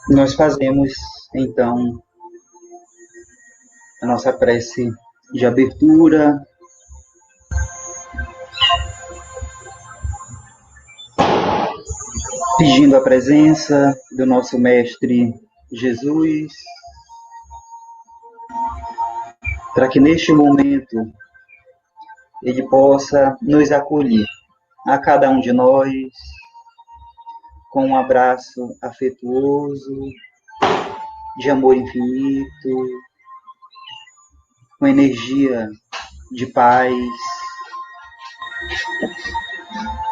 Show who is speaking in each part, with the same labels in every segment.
Speaker 1: Nós fazemos, então, a nossa prece de abertura, pedindo a presença do nosso Mestre Jesus, para que neste momento ele possa nos acolher, a cada um de nós, com um abraço afetuoso, de amor infinito, com energia de paz,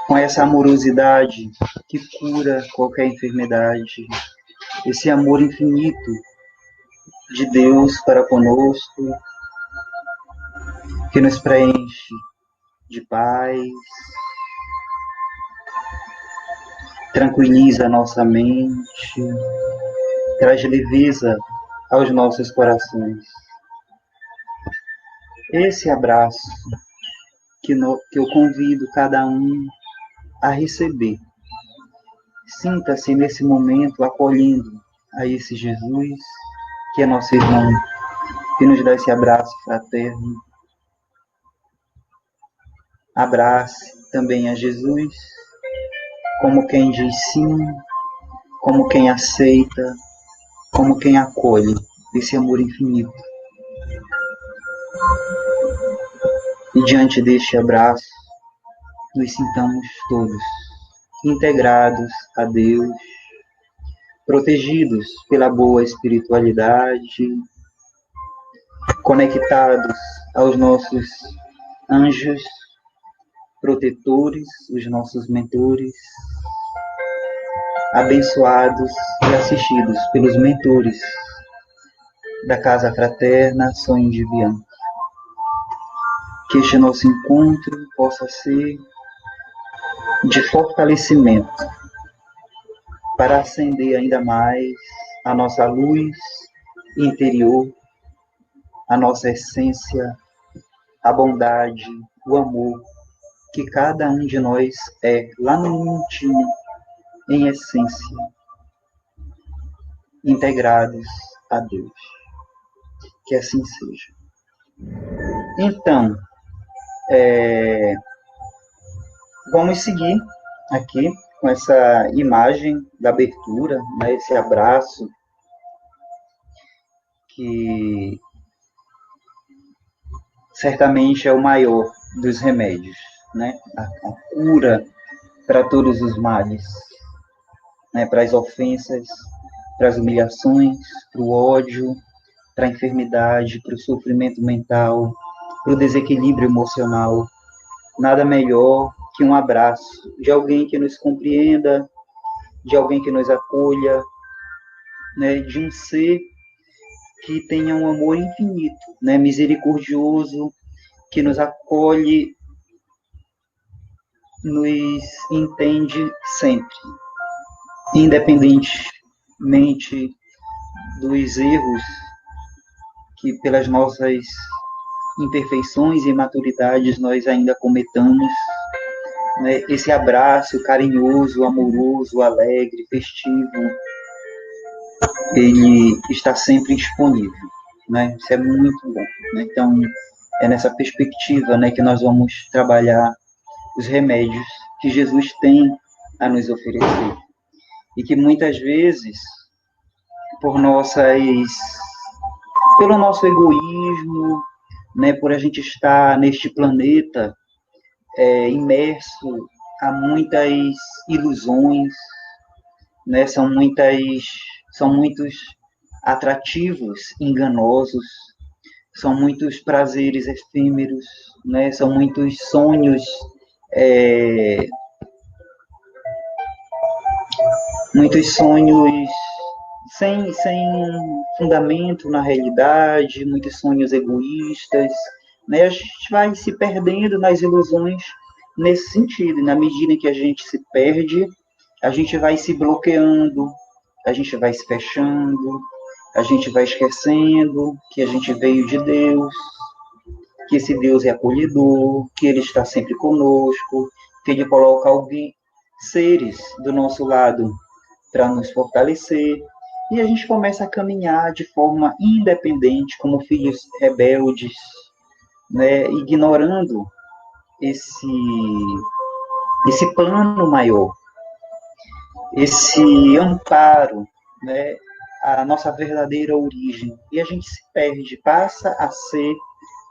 Speaker 1: com essa amorosidade que cura qualquer enfermidade, esse amor infinito de Deus para conosco, que nos preenche de paz, tranquiliza a nossa mente, traz leveza aos nossos corações. Esse abraço que eu convido cada um a receber. Sinta-se nesse momento acolhendo a esse Jesus, que é nosso irmão, que nos dá esse abraço fraterno. Abrace também a Jesus, como quem diz sim, como quem aceita, como quem acolhe esse amor infinito. E diante deste abraço, nos sintamos todos integrados a Deus, protegidos pela boa espiritualidade, conectados aos nossos anjos protetores, os nossos mentores, abençoados e assistidos pelos mentores da Casa Fraterna Sonho de Bianca. Que este nosso encontro possa ser de fortalecimento para acender ainda mais a nossa luz interior, a nossa essência, a bondade, o amor que cada um de nós é lá no íntimo, em essência, integrados a Deus. Que assim seja. Então, vamos seguir aqui com essa imagem da abertura, né, esse abraço que certamente é o maior dos remédios, né? A cura para todos os males, né? Para as ofensas, para as humilhações, para o ódio, para a enfermidade, para o sofrimento mental, para o desequilíbrio emocional. Nada melhor que um abraço de alguém que nos compreenda, de alguém que nos acolha, né? De um ser que tenha um amor infinito, né? Misericordioso, que nos acolhe, nos entende sempre, independentemente dos erros que pelas nossas imperfeições e imaturidades nós ainda cometamos, né? Esse abraço carinhoso, amoroso, alegre, festivo, ele está sempre disponível, né? Isso é muito bom, né? Então, é nessa perspectiva, né, que nós vamos trabalhar os remédios que Jesus tem a nos oferecer. E que muitas vezes, pelo nosso egoísmo, né, por a gente estar neste planeta imerso a muitas ilusões, né, são muitos atrativos enganosos, são muitos prazeres efêmeros, né, são muitos sonhos sem fundamento na realidade, muitos sonhos egoístas, né? A gente vai se perdendo nas ilusões nesse sentido. E na medida em que a gente se perde, a gente vai se bloqueando, a gente vai se fechando, a gente vai esquecendo que a gente veio de Deus, que esse Deus é acolhedor, que Ele está sempre conosco, que Ele coloca seres do nosso lado para nos fortalecer, E a gente começa a caminhar de forma independente, como filhos rebeldes, né, ignorando esse, esse plano maior, esse amparo, né, a nossa verdadeira origem. E a gente se perde, passa a ser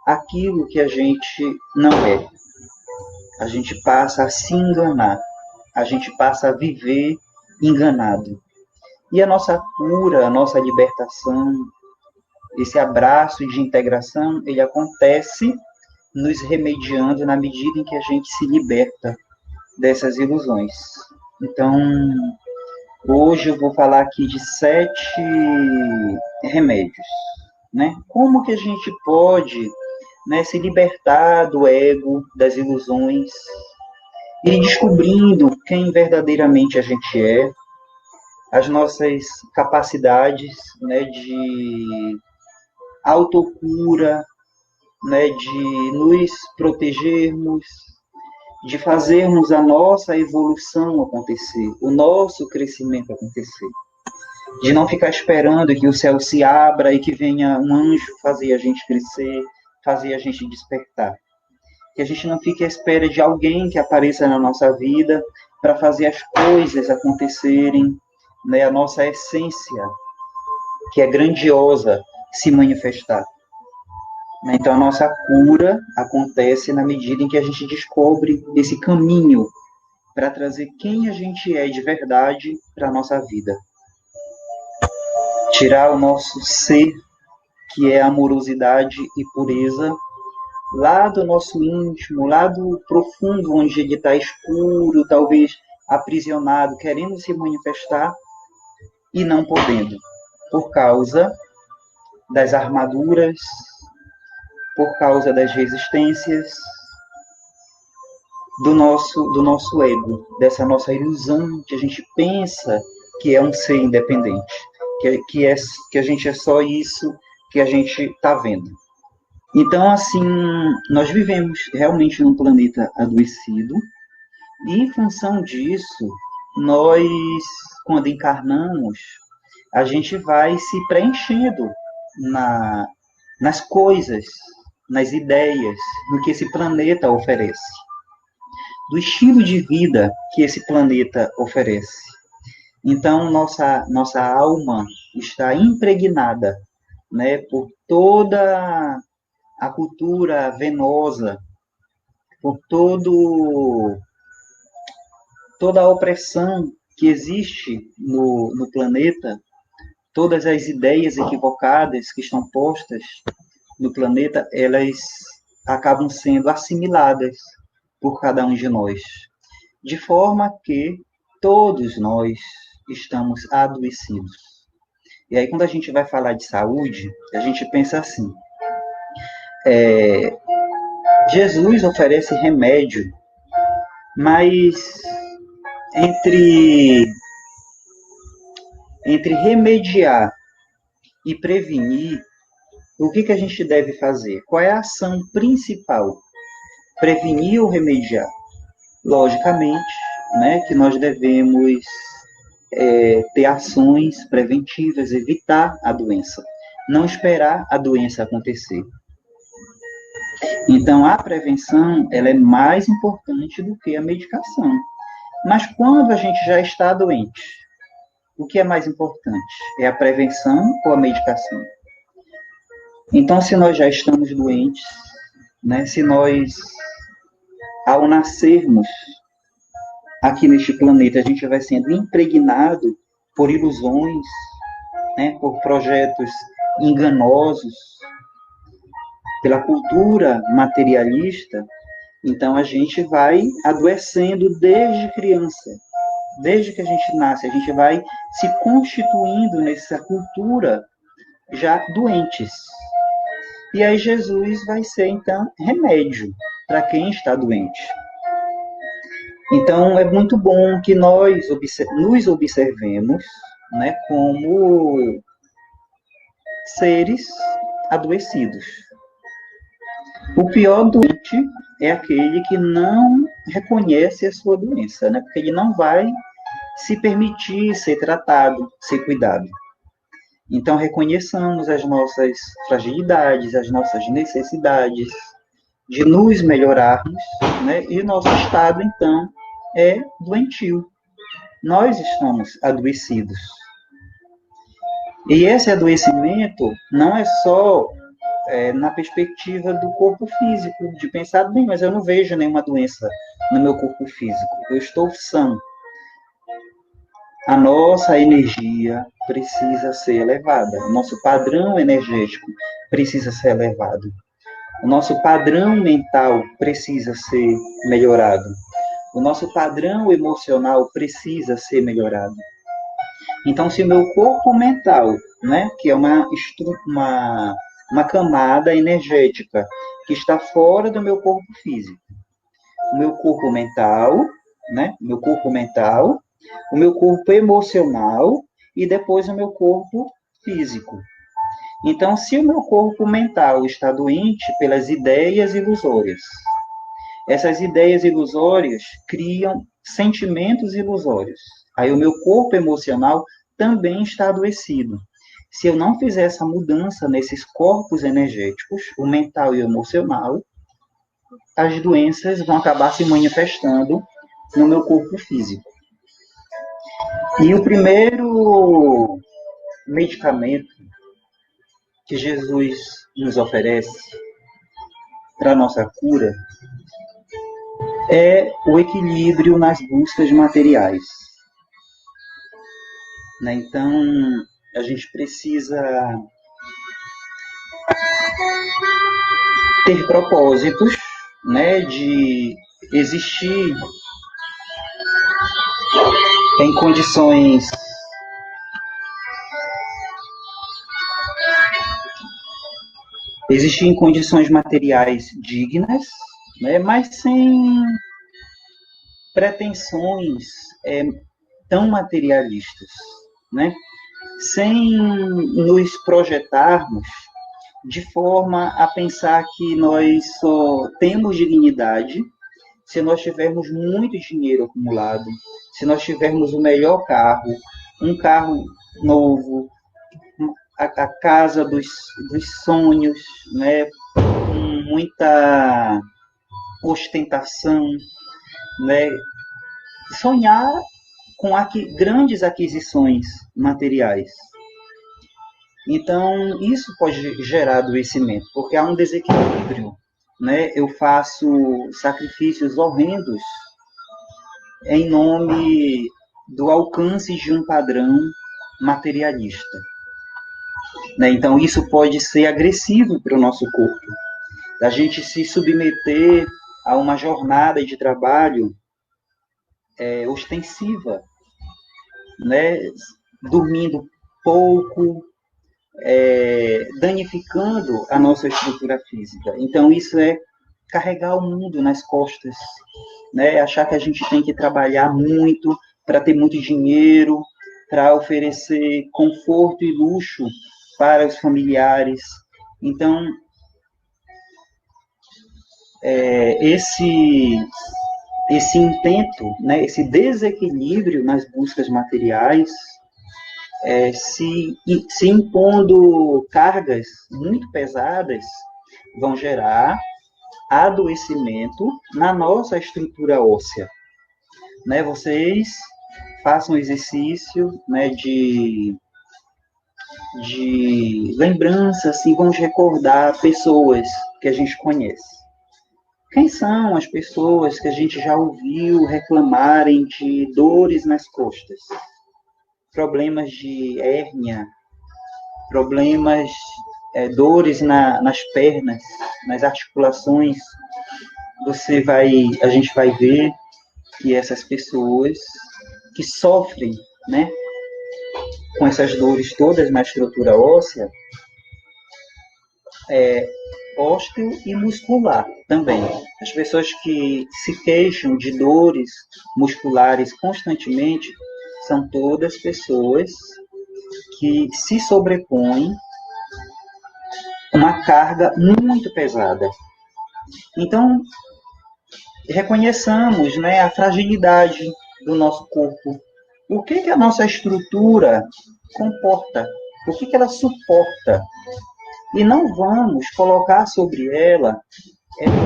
Speaker 1: aquilo que a gente não é. A gente passa a se enganar, a gente passa a viver enganado. E a nossa cura, a nossa libertação, esse abraço de integração, ele acontece nos remediando na medida em que a gente se liberta dessas ilusões. Então, hoje eu vou falar aqui de 7 remédios, né? Como que a gente pode, né, se libertar do ego, das ilusões, e descobrindo quem verdadeiramente a gente é, as nossas capacidades, né, de autocura, né, de nos protegermos, de fazermos a nossa evolução acontecer, o nosso crescimento acontecer. De não ficar esperando que o céu se abra e que venha um anjo fazer a gente crescer, fazer a gente despertar. Que a gente não fique à espera de alguém que apareça na nossa vida para fazer as coisas acontecerem, né, a nossa essência, que é grandiosa, se manifestar. Então, a nossa cura acontece na medida em que a gente descobre esse caminho para trazer quem a gente é de verdade para a nossa vida. Tirar o nosso ser, que é amorosidade e pureza, lá do nosso íntimo, lá do profundo, onde ele está escuro, talvez aprisionado, querendo se manifestar e não podendo, por causa das armaduras, por causa das resistências do nosso ego, dessa nossa ilusão que a gente pensa que é um ser independente, que a gente é só isso que a gente está vendo. Então, assim, nós vivemos realmente num planeta adoecido, e em função disso, nós, quando encarnamos, a gente vai se preenchendo nas coisas, nas ideias, no que esse planeta oferece, do estilo de vida que esse planeta oferece. Então, nossa alma está impregnada, né, por toda a cultura venosa, por toda a opressão que existe no planeta, todas as ideias equivocadas que estão postas no planeta, elas acabam sendo assimiladas por cada um de nós, de forma que todos nós estamos adoecidos. E aí, quando a gente vai falar de saúde, a gente pensa assim, Jesus oferece remédio, mas entre remediar e prevenir, o que a gente deve fazer? Qual é a ação principal? Prevenir ou remediar? Logicamente, né, que nós devemos ter ações preventivas, evitar a doença, não esperar a doença acontecer. Então, a prevenção ela é mais importante do que a medicação. Mas quando a gente já está doente, o que é mais importante? É a prevenção ou a medicação? Então, se nós já estamos doentes, né, se nós, ao nascermos aqui neste planeta, a gente vai sendo impregnado por ilusões, né, por projetos enganosos, pela cultura materialista, então a gente vai adoecendo desde criança. Desde que a gente nasce, a gente vai se constituindo nessa cultura já doentes. E aí Jesus vai ser, então, remédio para quem está doente. Então, é muito bom que nós nos observemos, né, como seres adoecidos. O pior doente é aquele que não reconhece a sua doença, né, porque ele não vai se permitir ser tratado, ser cuidado. Então, reconheçamos as nossas fragilidades, as nossas necessidades de nos melhorarmos, né? E nosso estado, então, é doentio. Nós estamos adoecidos. E esse adoecimento não é só na perspectiva do corpo físico, de pensar, bem, mas eu não vejo nenhuma doença no meu corpo físico, eu estou sã. A nossa energia precisa ser elevada, o nosso padrão energético precisa ser elevado, o nosso padrão mental precisa ser melhorado, o nosso padrão emocional precisa ser melhorado. Então, se o meu corpo mental, né, que é uma camada energética que está fora do meu corpo físico, o meu corpo mental, né, o meu corpo emocional e depois o meu corpo físico. Então, se o meu corpo mental está doente pelas ideias ilusórias, essas ideias ilusórias criam sentimentos ilusórios. Aí o meu corpo emocional também está adoecido. Se eu não fizer essa mudança nesses corpos energéticos, o mental e o emocional, as doenças vão acabar se manifestando no meu corpo físico. E o primeiro medicamento que Jesus nos oferece para a nossa cura é o equilíbrio nas buscas materiais. Né? Então, a gente precisa ter propósitos, né, de existir em condições materiais dignas, né, mas sem pretensões tão materialistas, né, sem nos projetarmos de forma a pensar que nós só temos dignidade se nós tivermos muito dinheiro acumulado, se nós tivermos o melhor carro, um carro novo, a casa dos sonhos, né, com muita ostentação, né, sonhar com grandes aquisições materiais. Então, isso pode gerar adoecimento, porque há um desequilíbrio, né? Eu faço sacrifícios horrendos em nome do alcance de um padrão materialista. Né? Então, isso pode ser agressivo para o nosso corpo. A gente se submeter a uma jornada de trabalho ostensiva, né? Dormindo pouco, danificando a nossa estrutura física. Então, isso é carregar o mundo nas costas, né? Achar que a gente tem que trabalhar muito para ter muito dinheiro, para oferecer conforto e luxo para os familiares. Então, esse intento, né, esse desequilíbrio nas buscas materiais, se impondo cargas muito pesadas, vão gerar adoecimento na nossa estrutura óssea. Né? Vocês façam exercício, né, de lembrança, assim, vamos recordar pessoas que a gente conhece. Quem são as pessoas que a gente já ouviu reclamarem de dores nas costas? Problemas de hérnia, problemas, dores nas pernas, nas articulações. A gente vai ver que essas pessoas que sofrem, né, com essas dores todas na estrutura óssea, ósteo e muscular também. As pessoas que se queixam de dores musculares constantemente são todas pessoas que se sobrepõem uma carga muito pesada. Então, reconheçamos, né, a fragilidade do nosso corpo. O que a nossa estrutura comporta o que ela suporta. E não vamos colocar sobre ela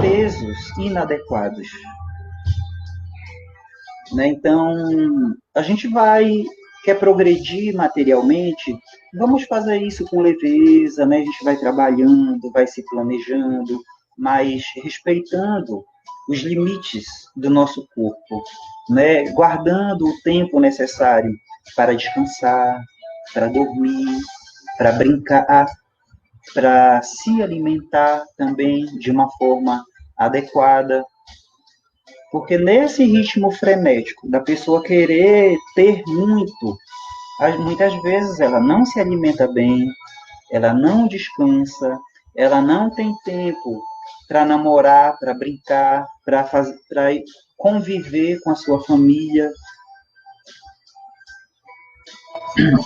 Speaker 1: pesos inadequados. Né? Então, a gente quer progredir materialmente, vamos fazer isso com leveza, né? A gente vai trabalhando, vai se planejando, mas respeitando os limites do nosso corpo, né? Guardando o tempo necessário para descansar, para dormir, para brincar, para se alimentar também de uma forma adequada. Porque nesse ritmo frenético da pessoa querer ter muito, muitas vezes ela não se alimenta bem, ela não descansa, ela não tem tempo para namorar, para brincar, para conviver com a sua família.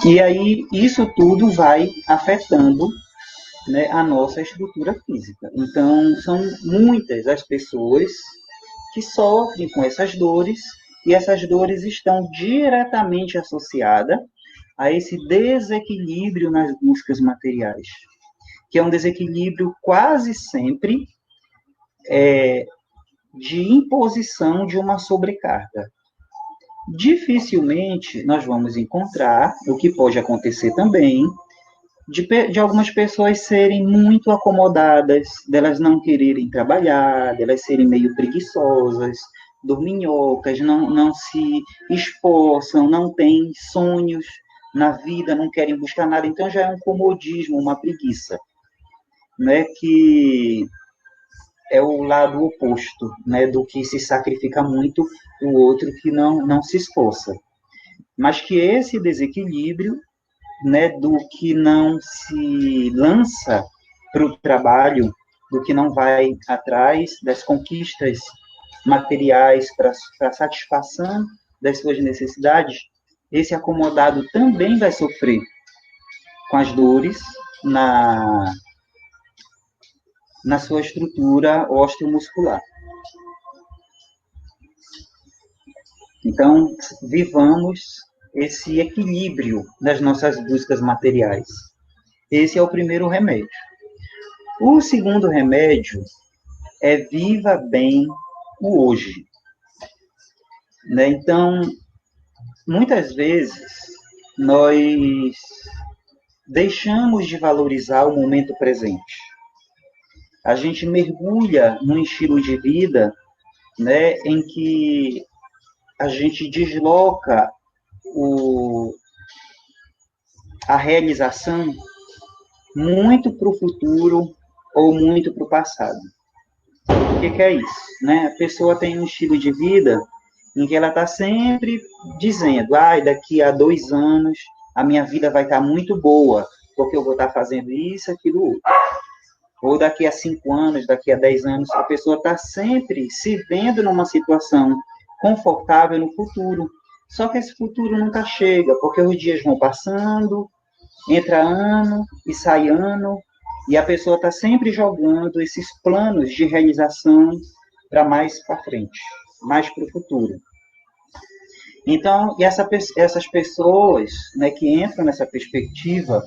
Speaker 1: E aí isso tudo vai afetando, né, a nossa estrutura física. Então, são muitas as pessoas que sofrem com essas dores, e essas dores estão diretamente associadas a esse desequilíbrio nas buscas materiais, que é um desequilíbrio quase sempre de imposição de uma sobrecarga. Dificilmente nós vamos encontrar, o que pode acontecer também, de algumas pessoas serem muito acomodadas, delas não quererem trabalhar, delas serem meio preguiçosas, dorminhocas, não se esforçam, não têm sonhos na vida, não querem buscar nada. Então já é um comodismo, uma preguiça, né, que é o lado oposto, né, do que se sacrifica muito, o outro que não se esforça. Mas que esse desequilíbrio, né, do que não se lança para o trabalho, do que não vai atrás das conquistas materiais para a satisfação das suas necessidades, esse acomodado também vai sofrer com as dores na sua estrutura osteomuscular. Então, vivamos esse equilíbrio nas nossas buscas materiais. Esse é o primeiro remédio. O segundo remédio é viva bem o hoje. Né? Então, muitas vezes, nós deixamos de valorizar o momento presente. A gente mergulha num estilo de vida, né, em que a gente desloca a realização muito para o futuro ou muito para o passado. O que é isso? Né? A pessoa tem um estilo de vida em que ela está sempre dizendo, daqui a 2 anos a minha vida vai estar muito boa, porque eu vou estar fazendo isso, aquilo, outro. Ou daqui a 5 anos, daqui a 10 anos, a pessoa está sempre se vendo numa situação confortável no futuro. Só que esse futuro nunca chega, porque os dias vão passando, entra ano e sai ano, e a pessoa está sempre jogando esses planos de realização para mais para frente, mais para o futuro. Então, essas pessoas, né, que entram nessa perspectiva,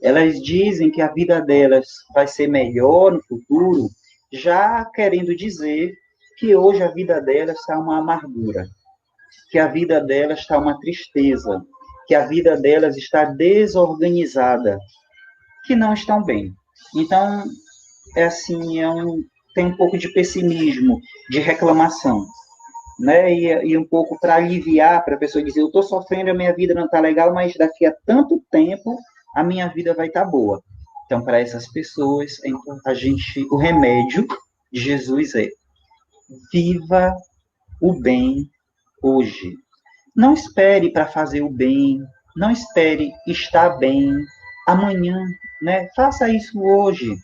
Speaker 1: elas dizem que a vida delas vai ser melhor no futuro, já querendo dizer que hoje a vida delas está uma amargura, que a vida delas está uma tristeza, que a vida delas está desorganizada, que não estão bem. Então, tem um pouco de pessimismo, de reclamação, né? E um pouco para aliviar, para a pessoa dizer, eu estou sofrendo, a minha vida não está legal, mas daqui a tanto tempo a minha vida vai estar boa. Então, para essas pessoas, o remédio de Jesus é: viva o bem hoje. Não espere para fazer o bem, não espere estar bem amanhã, né? Faça isso hoje,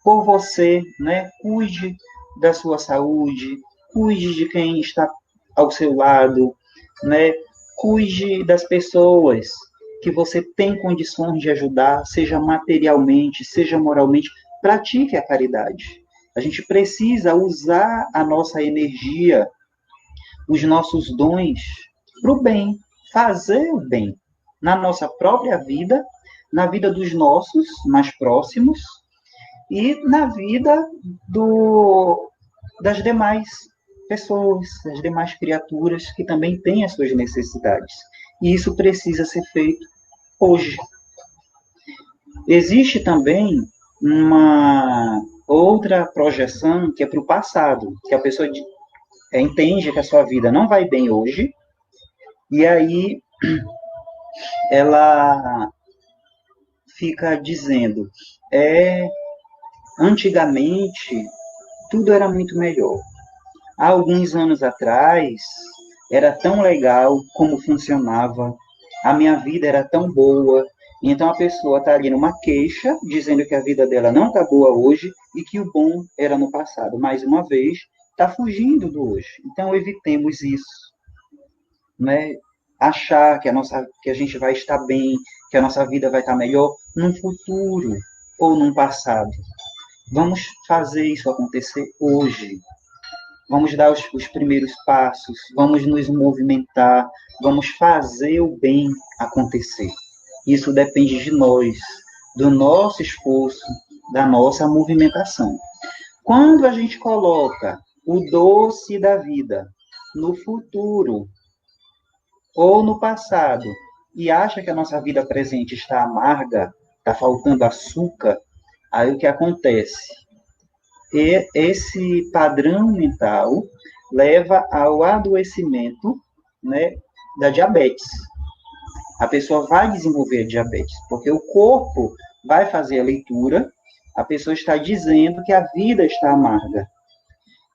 Speaker 1: por você, né? Cuide da sua saúde, cuide de quem está ao seu lado, né? Cuide das pessoas que você tem condições de ajudar, seja materialmente, seja moralmente. Pratique a caridade. A gente precisa usar a nossa energia, os nossos dons para o bem, fazer o bem. na nossa própria vida, na vida dos nossos mais próximos e na vida das demais pessoas, das demais criaturas que também têm as suas necessidades. E isso precisa ser feito hoje. Existe também uma outra projeção que é para o passado, que a pessoa entende que a sua vida não vai bem hoje, e aí ela fica dizendo, antigamente tudo era muito melhor. Há alguns anos atrás era tão legal como funcionava, a minha vida era tão boa. Então a pessoa está ali numa queixa, dizendo que a vida dela não está boa hoje e que o bom era no passado. Mais uma vez, está fugindo do hoje. Então evitemos isso, né? Achar que a gente vai estar bem, que a nossa vida vai estar melhor num futuro ou num passado. Vamos fazer isso acontecer hoje. Vamos dar os primeiros passos, vamos nos movimentar, vamos fazer o bem acontecer. Isso depende de nós, do nosso esforço, da nossa movimentação. Quando a gente coloca o doce da vida no futuro ou no passado e acha que a nossa vida presente está amarga, está faltando açúcar, aí o que acontece? E esse padrão mental leva ao adoecimento, né, da diabetes. A pessoa vai desenvolver a diabetes, porque o corpo vai fazer a leitura, a pessoa está dizendo que a vida está amarga,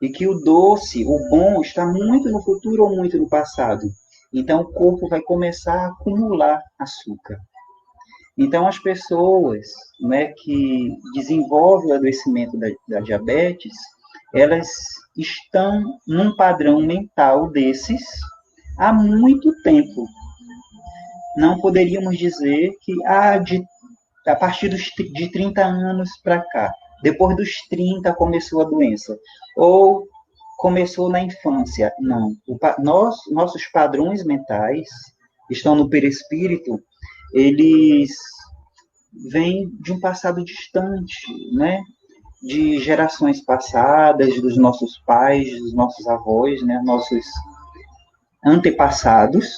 Speaker 1: e que o doce, o bom, está muito no futuro ou muito no passado. Então, o corpo vai começar a acumular açúcar. Então, as pessoas, né, que desenvolvem o adoecimento da diabetes, elas estão num padrão mental desses há muito tempo. Não poderíamos dizer que a partir de 30 anos para cá, depois dos 30 começou a doença, ou começou na infância. Não. Nossos padrões mentais estão no perispírito, eles vêm de um passado distante, né? De gerações passadas, dos nossos pais, dos nossos avós, né? Nossos antepassados,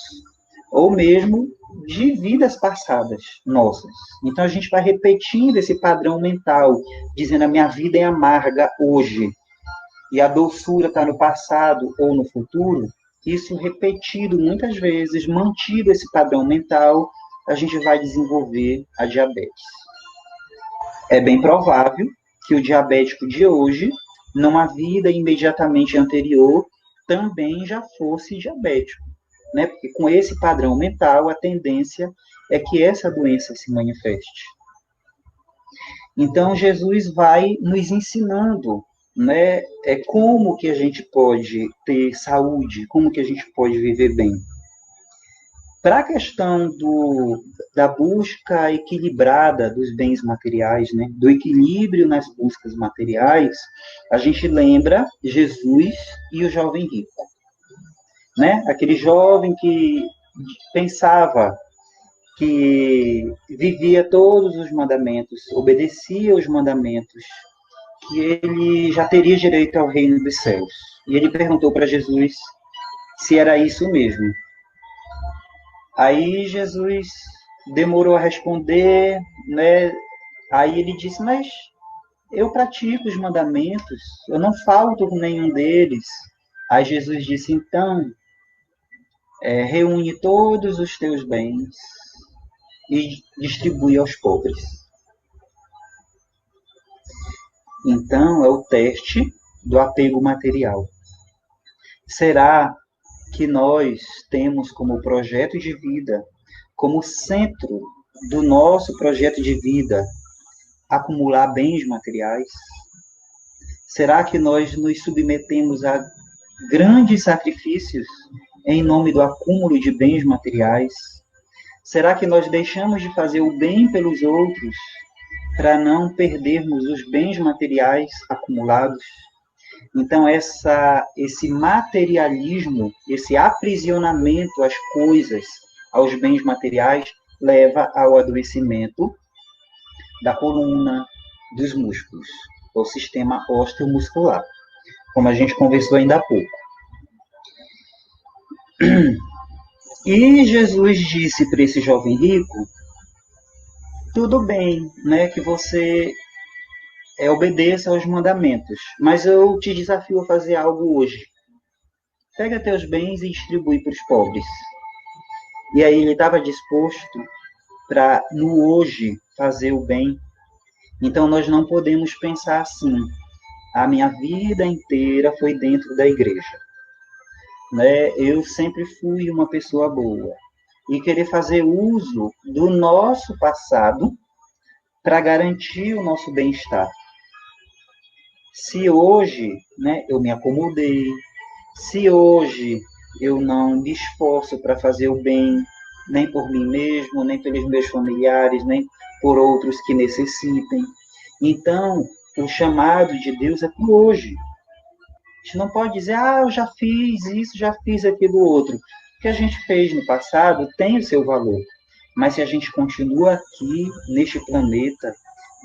Speaker 1: ou mesmo de vidas passadas nossas. Então a gente vai repetindo esse padrão mental, dizendo a minha vida é amarga hoje, e a doçura está no passado ou no futuro. Isso repetido muitas vezes, mantido esse padrão mental, a gente vai desenvolver a diabetes. É bem provável que o diabético de hoje, numa vida imediatamente anterior, também já fosse diabético, né? Porque com esse padrão mental, a tendência é que essa doença se manifeste. Então, Jesus vai nos ensinando, né, como que a gente pode ter saúde, como que a gente pode viver bem. Para a questão da busca equilibrada dos bens materiais, né, do equilíbrio nas buscas materiais, a gente lembra Jesus e o jovem rico. Né? Aquele jovem que pensava que vivia todos os mandamentos, obedecia os mandamentos, que ele já teria direito ao reino dos céus. E ele perguntou para Jesus se era isso mesmo. Aí Jesus demorou a responder, né? Aí ele disse, mas eu pratico os mandamentos, eu não falto com nenhum deles. Aí Jesus disse, então, reúne todos os teus bens e distribui aos pobres. Então, é o teste do apego material. Será que nós temos como projeto de vida, como centro do nosso projeto de vida, acumular bens materiais? Será que nós nos submetemos a grandes sacrifícios em nome do acúmulo de bens materiais? Será que nós deixamos de fazer o bem pelos outros para não perdermos os bens materiais acumulados? Então, esse materialismo, esse aprisionamento às coisas, aos bens materiais, leva ao adoecimento da coluna, dos músculos, o sistema osteomuscular, como a gente conversou ainda há pouco. E Jesus disse para esse jovem rico, tudo bem, né, que você obedeça aos mandamentos, mas eu te desafio a fazer algo hoje. Pega teus bens e distribui para os pobres. E aí ele estava disposto para, no hoje, fazer o bem. Então nós não podemos pensar assim, a minha vida inteira foi dentro da igreja. Né? Eu sempre fui uma pessoa boa. E querer fazer uso do nosso passado para garantir o nosso bem-estar. Se hoje, né, eu me acomodei, se hoje eu não me esforço para fazer o bem, nem por mim mesmo, nem pelos meus familiares, nem por outros que necessitem, então o chamado de Deus é por hoje. A gente não pode dizer, eu já fiz isso, já fiz aquilo outro. O que a gente fez no passado tem o seu valor. Mas se a gente continua aqui, neste planeta,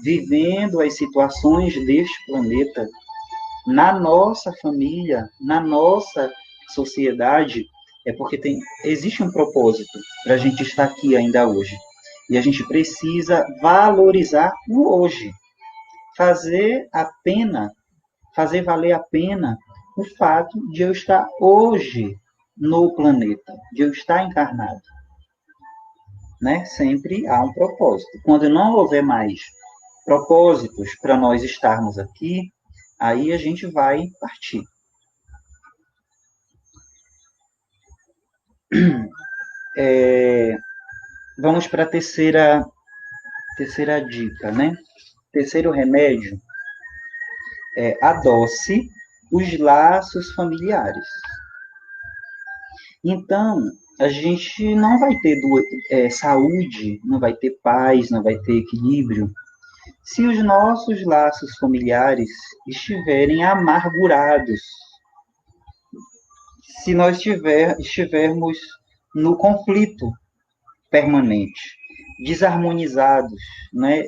Speaker 1: vivendo as situações deste planeta, na nossa família, na nossa sociedade, é porque existe um propósito para a gente estar aqui ainda hoje. E a gente precisa valorizar o hoje. Fazer valer a pena o fato de eu estar hoje no planeta, de eu estar encarnado. Né? Sempre há um propósito. Quando não houver mais propósitos para nós estarmos aqui, aí a gente vai partir. Vamos para a terceira dica, né? Terceiro remédio é adoce os laços familiares. Então, a gente não vai ter saúde, não vai ter paz, não vai ter equilíbrio, se os nossos laços familiares estiverem amargurados, se nós estivermos no conflito permanente, desarmonizados, né?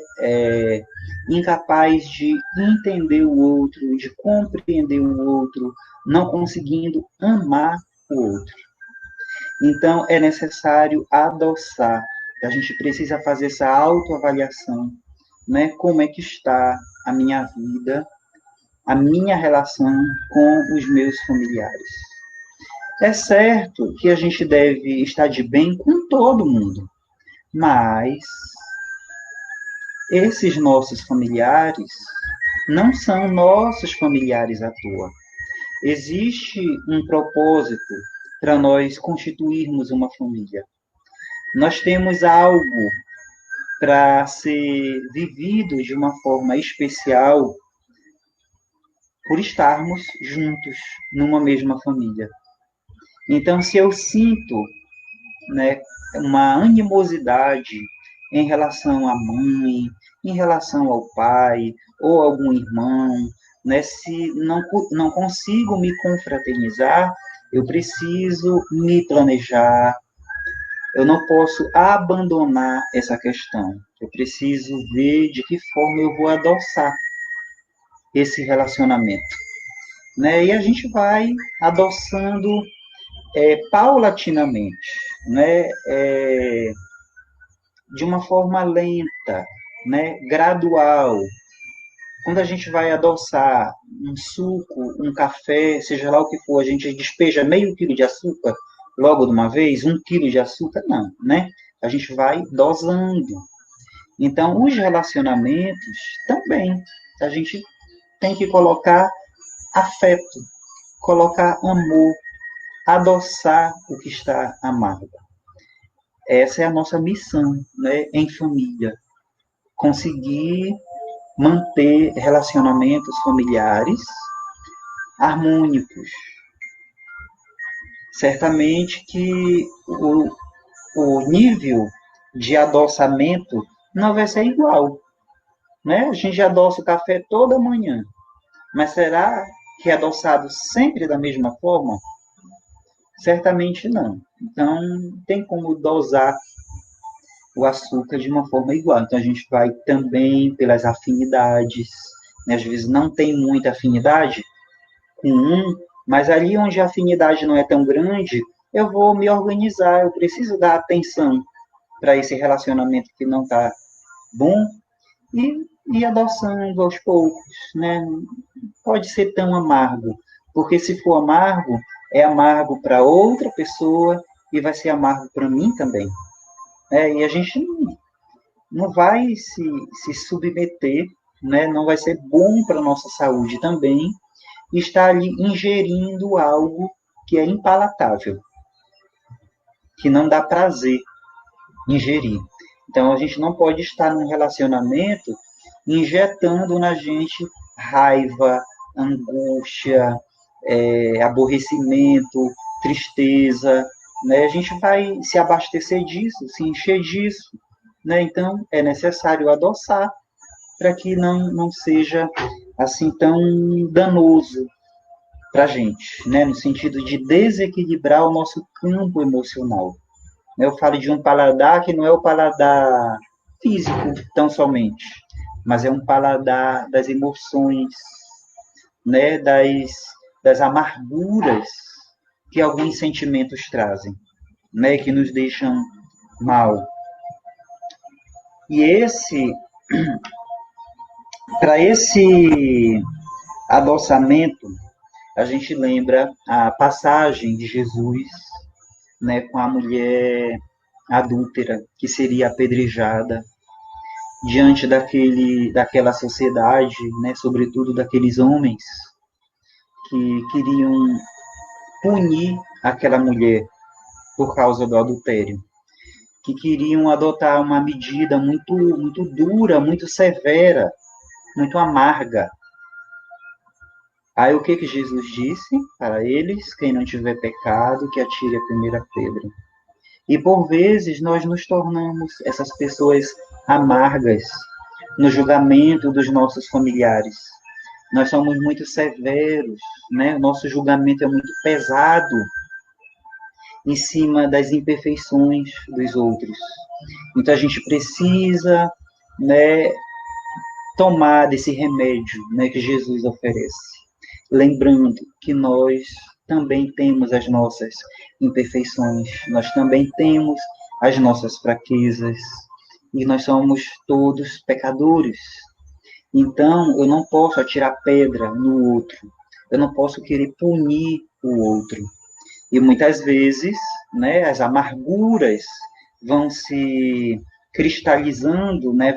Speaker 1: Incapaz de entender o outro, de compreender o outro, não conseguindo amar o outro. Então, é necessário adoçar. A gente precisa fazer essa autoavaliação, né? Como é que está a minha vida, a minha relação com os meus familiares. É certo que a gente deve estar de bem com todo mundo, mas esses nossos familiares não são nossos familiares à toa. Existe um propósito para nós constituirmos uma família. Nós temos algo para ser vivido de uma forma especial por estarmos juntos numa mesma família. Então, se eu sinto, né, uma animosidade em relação à mãe, em relação ao pai ou algum irmão, né, se não consigo me confraternizar, eu preciso me planejar, eu não posso abandonar essa questão. Eu preciso ver de que forma eu vou adoçar esse relacionamento. Né? E a gente vai adoçando paulatinamente, né? De uma forma lenta, né? Gradual. Quando a gente vai adoçar um suco, um café, seja lá o que for, a gente despeja meio quilo de açúcar logo de uma vez, 1 quilo de açúcar, não, né? A gente vai dosando. Então, os relacionamentos também, a gente tem que colocar afeto, colocar amor, adoçar o que está amargo. Essa é a nossa missão, né, em família. Conseguir manter relacionamentos familiares harmônicos. Certamente que o nível de adoçamento não vai ser igual. Né? A gente adoça o café toda manhã, mas será que é adoçado sempre da mesma forma? Certamente não. Então, tem como dosar o açúcar de uma forma igual. Então, a gente vai também pelas afinidades, né? Às vezes não tem muita afinidade com um, mas ali onde a afinidade não é tão grande, eu vou me organizar, eu preciso dar atenção para esse relacionamento que não está bom e adoçando aos poucos, né? Pode ser tão amargo, porque se for amargo, é amargo para outra pessoa e vai ser amargo para mim também. E a gente não vai se submeter, né? Não vai ser bom para a nossa saúde também estar ali ingerindo algo que é impalatável, que não dá prazer ingerir. Então a gente não pode estar num relacionamento injetando na gente raiva, angústia, aborrecimento, tristeza, né? A gente vai se abastecer disso, se encher disso, né? Então é necessário adoçar para que não seja assim tão danoso para a gente, né? No sentido de desequilibrar o nosso campo emocional. Eu falo de um paladar que não é o paladar físico tão somente, mas é um paladar das emoções, né? Das amarguras que alguns sentimentos trazem, né? Que nos deixam mal. E para esse adoçamento, a gente lembra a passagem de Jesus, né, com a mulher adúltera que seria apedrejada diante daquela sociedade, né, sobretudo daqueles homens que queriam punir aquela mulher por causa do adultério, que queriam adotar uma medida muito dura, muito severa, muito amarga. Aí o que Jesus disse para eles? Quem não tiver pecado, que atire a primeira pedra. E por vezes nós nos tornamos essas pessoas amargas no julgamento dos nossos familiares. Nós somos muito severos, né? O nosso julgamento é muito pesado em cima das imperfeições dos outros. Então a gente precisa, né, tomar desse remédio, né, que Jesus oferece. Lembrando que nós também temos as nossas imperfeições, nós também temos as nossas fraquezas, e nós somos todos pecadores. Então, eu não posso atirar pedra no outro, eu não posso querer punir o outro. E muitas vezes, né, as amarguras vão se cristalizando, né,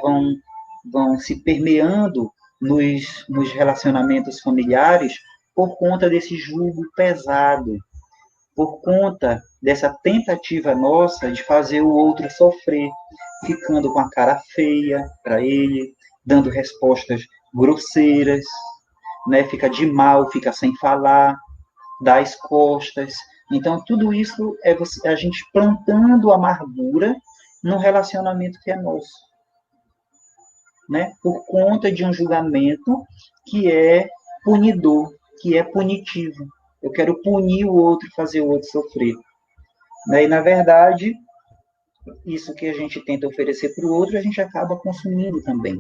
Speaker 1: vão se permeando nos relacionamentos familiares por conta desse jugo pesado, por conta dessa tentativa nossa de fazer o outro sofrer, ficando com a cara feia para ele, dando respostas grosseiras, né? Fica de mal, fica sem falar, dá as costas. Então, tudo isso é a gente plantando amargura num relacionamento que é nosso, né? Por conta de um julgamento que é punidor, que é punitivo. Eu quero punir o outro e fazer o outro sofrer. E, na verdade, isso que a gente tenta oferecer para o outro, a gente acaba consumindo também.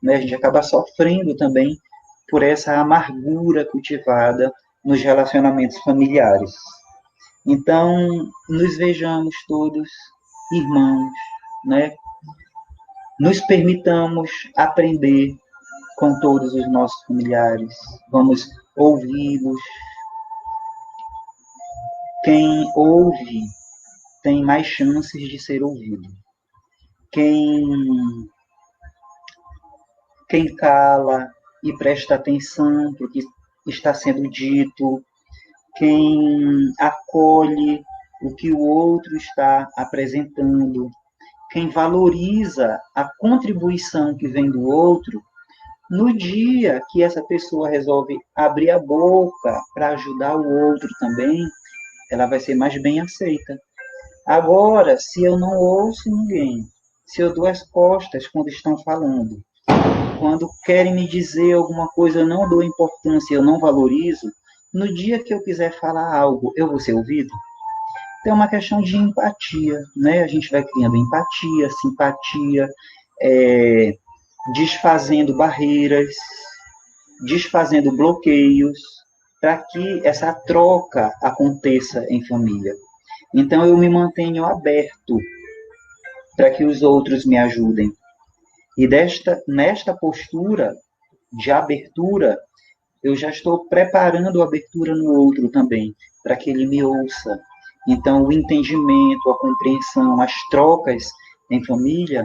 Speaker 1: A gente acaba sofrendo também por essa amargura cultivada nos relacionamentos familiares. Então, nos vejamos todos irmãos, né? Nos permitamos aprender com todos os nossos familiares, vamos ouvi-los. Quem ouve tem mais chances de ser ouvido. Quem cala e presta atenção para o que está sendo dito, quem acolhe o que o outro está apresentando, quem valoriza a contribuição que vem do outro, no dia que essa pessoa resolve abrir a boca para ajudar o outro também, ela vai ser mais bem aceita. Agora, se eu não ouço ninguém, se eu dou as costas quando estão falando, quando querem me dizer alguma coisa, eu não dou importância, eu não valorizo, no dia que eu quiser falar algo, eu vou ser ouvido? Então, é uma questão de empatia, né? A gente vai criando empatia, simpatia, é, desfazendo barreiras, desfazendo bloqueios, para que essa troca aconteça em família. Então, eu me mantenho aberto para que os outros me ajudem. E nesta postura de abertura, eu já estou preparando a abertura no outro também, para que ele me ouça. Então, o entendimento, a compreensão, as trocas em família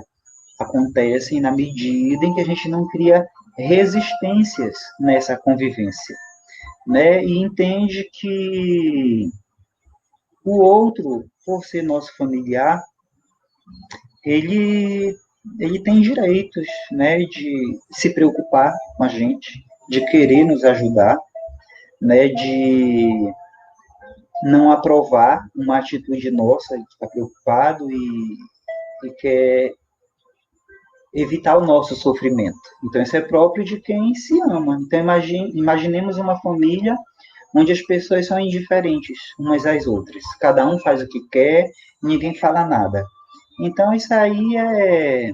Speaker 1: acontecem na medida em que a gente não cria resistências nessa convivência, né? E entende que o outro, por ser nosso familiar, ele ele tem direitos, né, de se preocupar com a gente, de querer nos ajudar, né, de não aprovar uma atitude nossa, de estar preocupado e quer evitar o nosso sofrimento. Então, isso é próprio de quem se ama. Então, imaginemos uma família onde as pessoas são indiferentes umas às outras. Cada um faz o que quer, ninguém fala nada. Então, isso aí é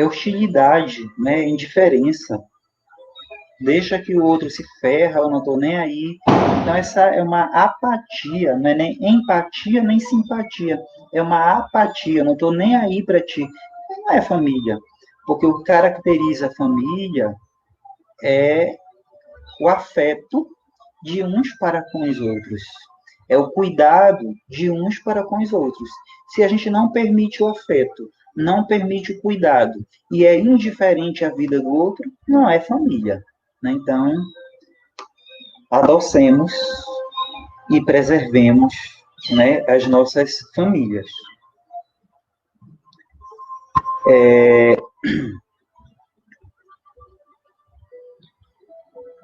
Speaker 1: hostilidade, né? Indiferença. Deixa que o outro se ferra, eu não estou nem aí. Então, essa é uma apatia, não é nem empatia, nem simpatia. É uma apatia, eu não estou nem aí para ti. Não é família. Porque o que caracteriza a família é o afeto de uns para com os outros. É o cuidado de uns para com os outros. Se a gente não permite o afeto, não permite o cuidado e é indiferente à vida do outro, não é família. Né? Então, adocemos e preservemos, né, as nossas famílias.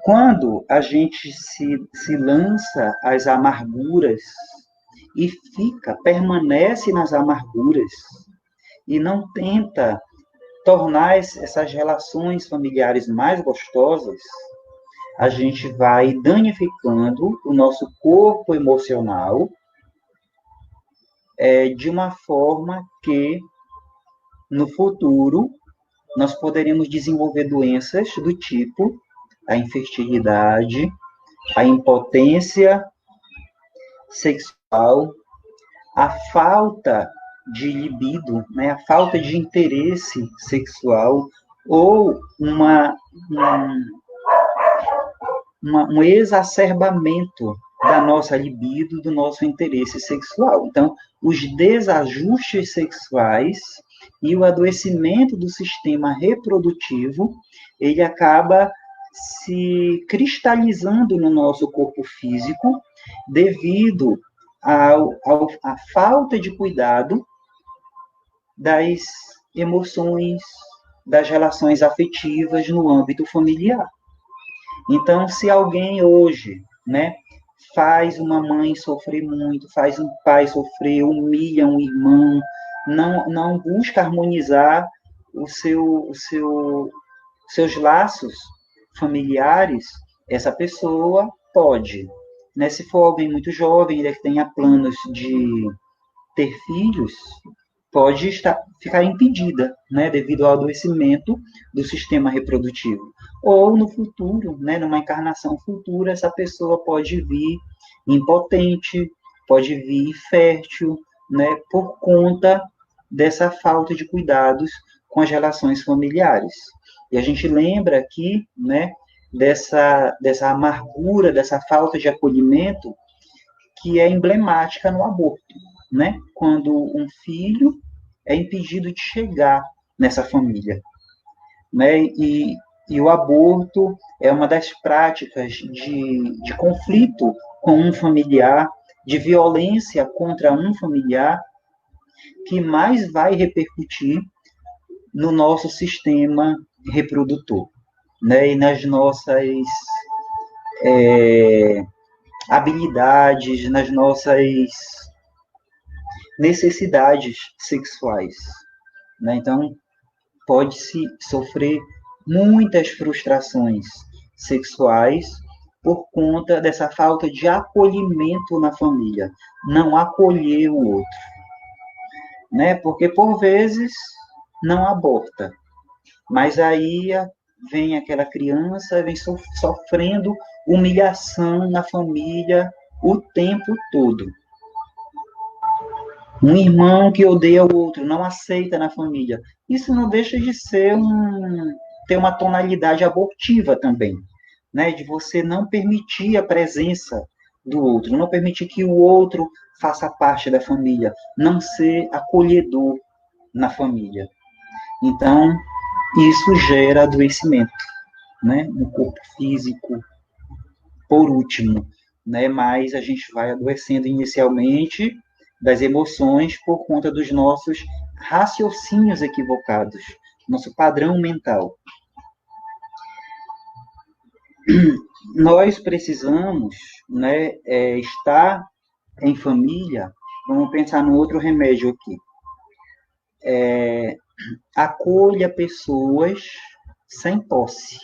Speaker 1: Quando a gente se lança às amarguras e permanece nas amarguras e não tenta tornar essas relações familiares mais gostosas, a gente vai danificando o nosso corpo emocional de uma forma que, no futuro, nós poderemos desenvolver doenças do tipo a infertilidade, a impotência sexual, a falta de libido, né, a falta de interesse sexual, ou um exacerbamento da nossa libido, do nosso interesse sexual. Então, os desajustes sexuais e o adoecimento do sistema reprodutivo, ele acaba se cristalizando no nosso corpo físico devido à falta de cuidado das emoções, das relações afetivas no âmbito familiar. Então, se alguém hoje, né, faz uma mãe sofrer muito, faz um pai sofrer, humilha um irmão, não busca harmonizar seus laços familiares, essa pessoa pode, né, se for alguém muito jovem, ele que tenha planos de ter filhos, pode ficar impedida, né, devido ao adoecimento do sistema reprodutivo. Ou no futuro, né, numa encarnação futura, essa pessoa pode vir impotente, pode vir fértil, né, por conta dessa falta de cuidados com as relações familiares. E a gente lembra aqui, né, dessa amargura, dessa falta de acolhimento que é emblemática no aborto, né? Quando um filho é impedido de chegar nessa família, né? E o aborto é uma das práticas de conflito com um familiar, de violência contra um familiar, que mais vai repercutir no nosso sistema reprodutor, né? E nas nossas habilidades, nas nossas necessidades sexuais, né? Então, pode-se sofrer muitas frustrações sexuais por conta dessa falta de acolhimento na família, não acolher o outro, né? Porque por vezes não aborta, mas aí vem aquela criança, vem sofrendo humilhação na família o tempo todo. Um irmão que odeia o outro, não aceita na família. Isso não deixa de ser ter uma tonalidade abortiva também, né? De você não permitir a presença do outro, não permitir que o outro faça parte da família, não ser acolhedor na família. Então, isso gera adoecimento, né? No corpo físico, por último, né? Mas a gente vai adoecendo inicialmente das emoções por conta dos nossos raciocínios equivocados, nosso padrão mental. Nós precisamos, né, estar em família. Vamos pensar no outro remédio aqui. Acolha pessoas sem posse.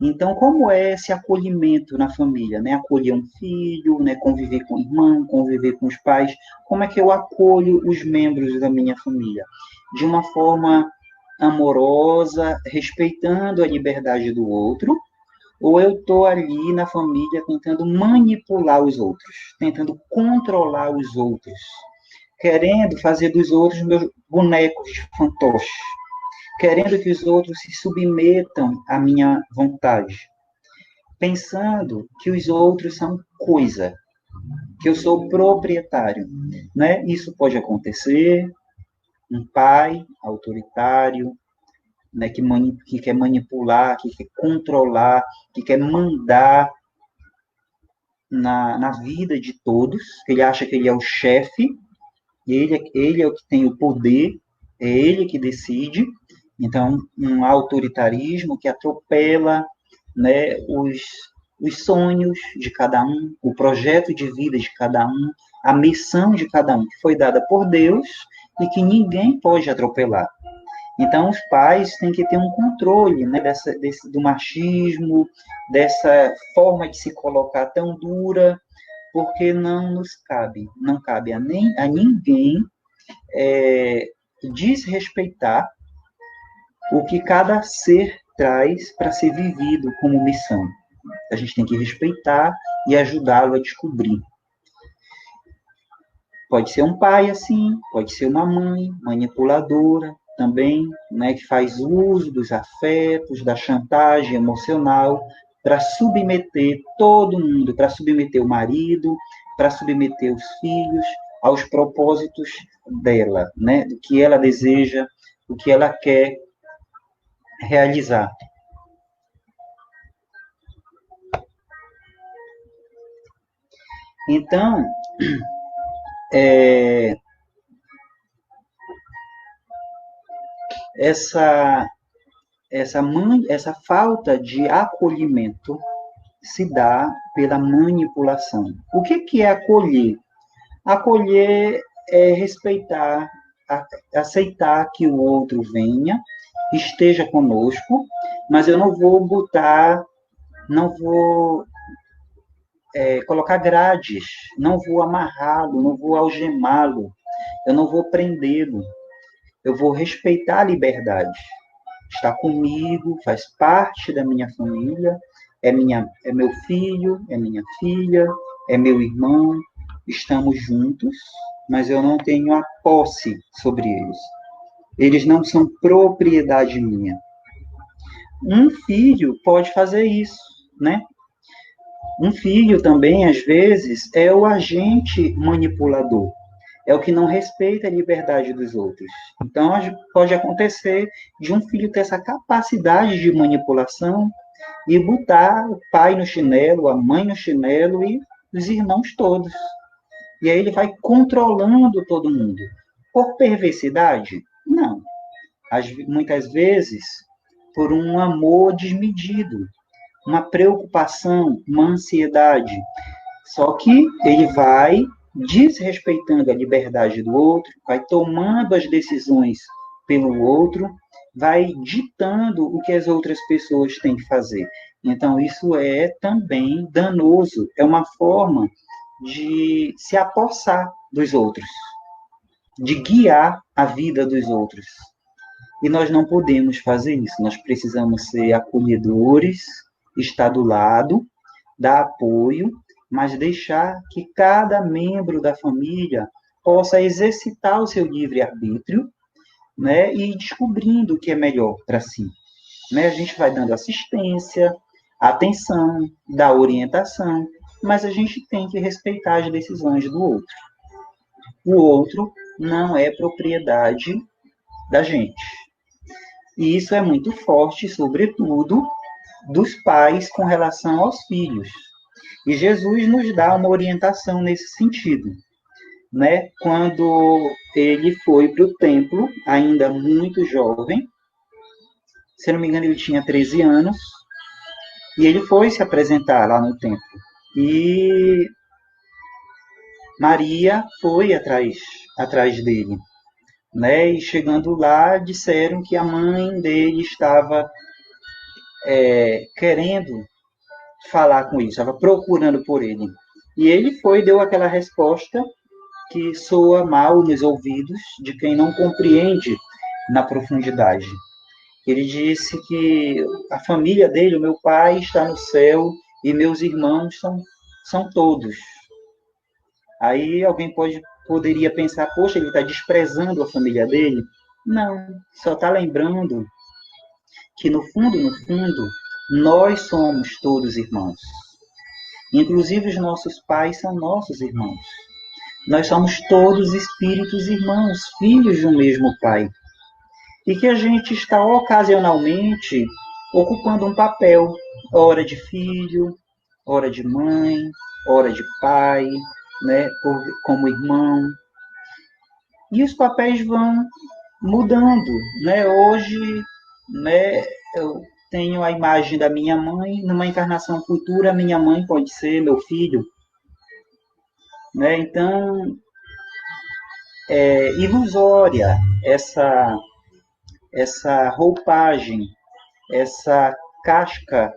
Speaker 1: Então, como é esse acolhimento na família, né? Acolher um filho, né? Conviver com o irmão, conviver com os pais. Como é que eu acolho os membros da minha família? De uma forma amorosa, respeitando a liberdade do outro, ou eu estou ali na família tentando manipular os outros, tentando controlar os outros, querendo fazer dos outros meus bonecos de fantoche, querendo que os outros se submetam à minha vontade, pensando que os outros são coisa, que eu sou proprietário, né? Isso pode acontecer, um pai autoritário, né, que quer manipular, que quer controlar, que quer mandar na vida de todos, ele acha que ele é o chefe, ele é o que tem o poder, é ele que decide. Então, um autoritarismo que atropela, né, os sonhos de cada um, o projeto de vida de cada um, a missão de cada um, que foi dada por Deus e que ninguém pode atropelar. Então, os pais têm que ter um controle, né, do machismo, dessa forma de se colocar tão dura, porque não cabe a ninguém desrespeitar o que cada ser traz para ser vivido como missão. A gente tem que respeitar e ajudá-lo a descobrir. Pode ser um pai assim, pode ser uma mãe manipuladora também, né, que faz uso dos afetos, da chantagem emocional para submeter todo mundo, para submeter o marido, para submeter os filhos aos propósitos dela, né, do que ela deseja, o que ela quer realizar. Então, essa falta de acolhimento se dá pela manipulação. O que é acolher? Acolher é respeitar, aceitar que o outro venha, esteja conosco, mas eu não vou colocar grades, não vou amarrá-lo, não vou algemá-lo, eu não vou prendê-lo, eu vou respeitar a liberdade. Está comigo, faz parte da minha família, é meu filho, é minha filha, é meu irmão, estamos juntos, mas eu não tenho a posse sobre eles. Eles não são propriedade minha. Um filho pode fazer isso, né? Um filho também, às vezes, é o agente manipulador. É o que não respeita a liberdade dos outros. Então, pode acontecer de um filho ter essa capacidade de manipulação e botar o pai no chinelo, a mãe no chinelo e os irmãos todos. E aí ele vai controlando todo mundo. Por perversidade? Não. Muitas vezes, por um amor desmedido, uma preocupação, uma ansiedade. Só que ele vai desrespeitando a liberdade do outro, vai tomando as decisões pelo outro, vai ditando o que as outras pessoas têm que fazer. Então, isso é também danoso, é uma forma de se apossar dos outros, de guiar a vida dos outros. E nós não podemos fazer isso, nós precisamos ser acolhedores, estar do lado, dar apoio, mas deixar que cada membro da família possa exercitar o seu livre-arbítrio, né, e ir descobrindo o que é melhor para si. Né? A gente vai dando assistência, atenção, dar orientação, mas a gente tem que respeitar as decisões do outro. O outro não é propriedade da gente. E isso é muito forte, sobretudo, dos pais com relação aos filhos. E Jesus nos dá uma orientação nesse sentido. Né? Quando ele foi para o templo, ainda muito jovem, se não me engano, ele tinha 13 anos, e ele foi se apresentar lá no templo. E Maria foi atrás dele. Né? E chegando lá, disseram que a mãe dele estava querendo falar com ele, estava procurando por ele. E ele foi e deu aquela resposta que soa mal nos ouvidos de quem não compreende na profundidade. Ele disse que a família dele, o meu pai, está no céu e meus irmãos são todos. Aí alguém poderia pensar, poxa, ele está desprezando a família dele. Não, só está lembrando que no fundo, nós somos todos irmãos. Inclusive os nossos pais são nossos irmãos. Nós somos todos espíritos irmãos, filhos de um mesmo pai. E que a gente está ocasionalmente ocupando um papel, hora de filho, hora de mãe, hora de pai, né, como irmão. E os papéis vão mudando, né? Hoje, né, eu tenho a imagem da minha mãe, numa encarnação futura, minha mãe pode ser meu filho, né? Então, é ilusória essa roupagem, essa casca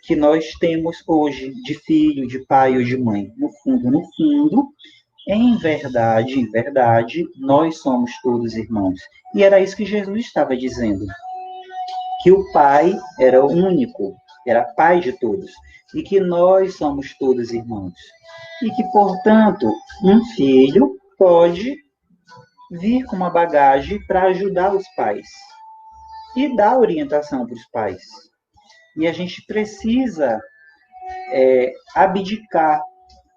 Speaker 1: que nós temos hoje de filho, de pai ou de mãe. No fundo, em verdade, nós somos todos irmãos. E era isso que Jesus estava dizendo, que o Pai era o único, era Pai de todos, e que nós somos todos irmãos. E que, portanto, um filho pode vir com uma bagagem para ajudar os pais e dar orientação para os pais. E a gente precisa abdicar,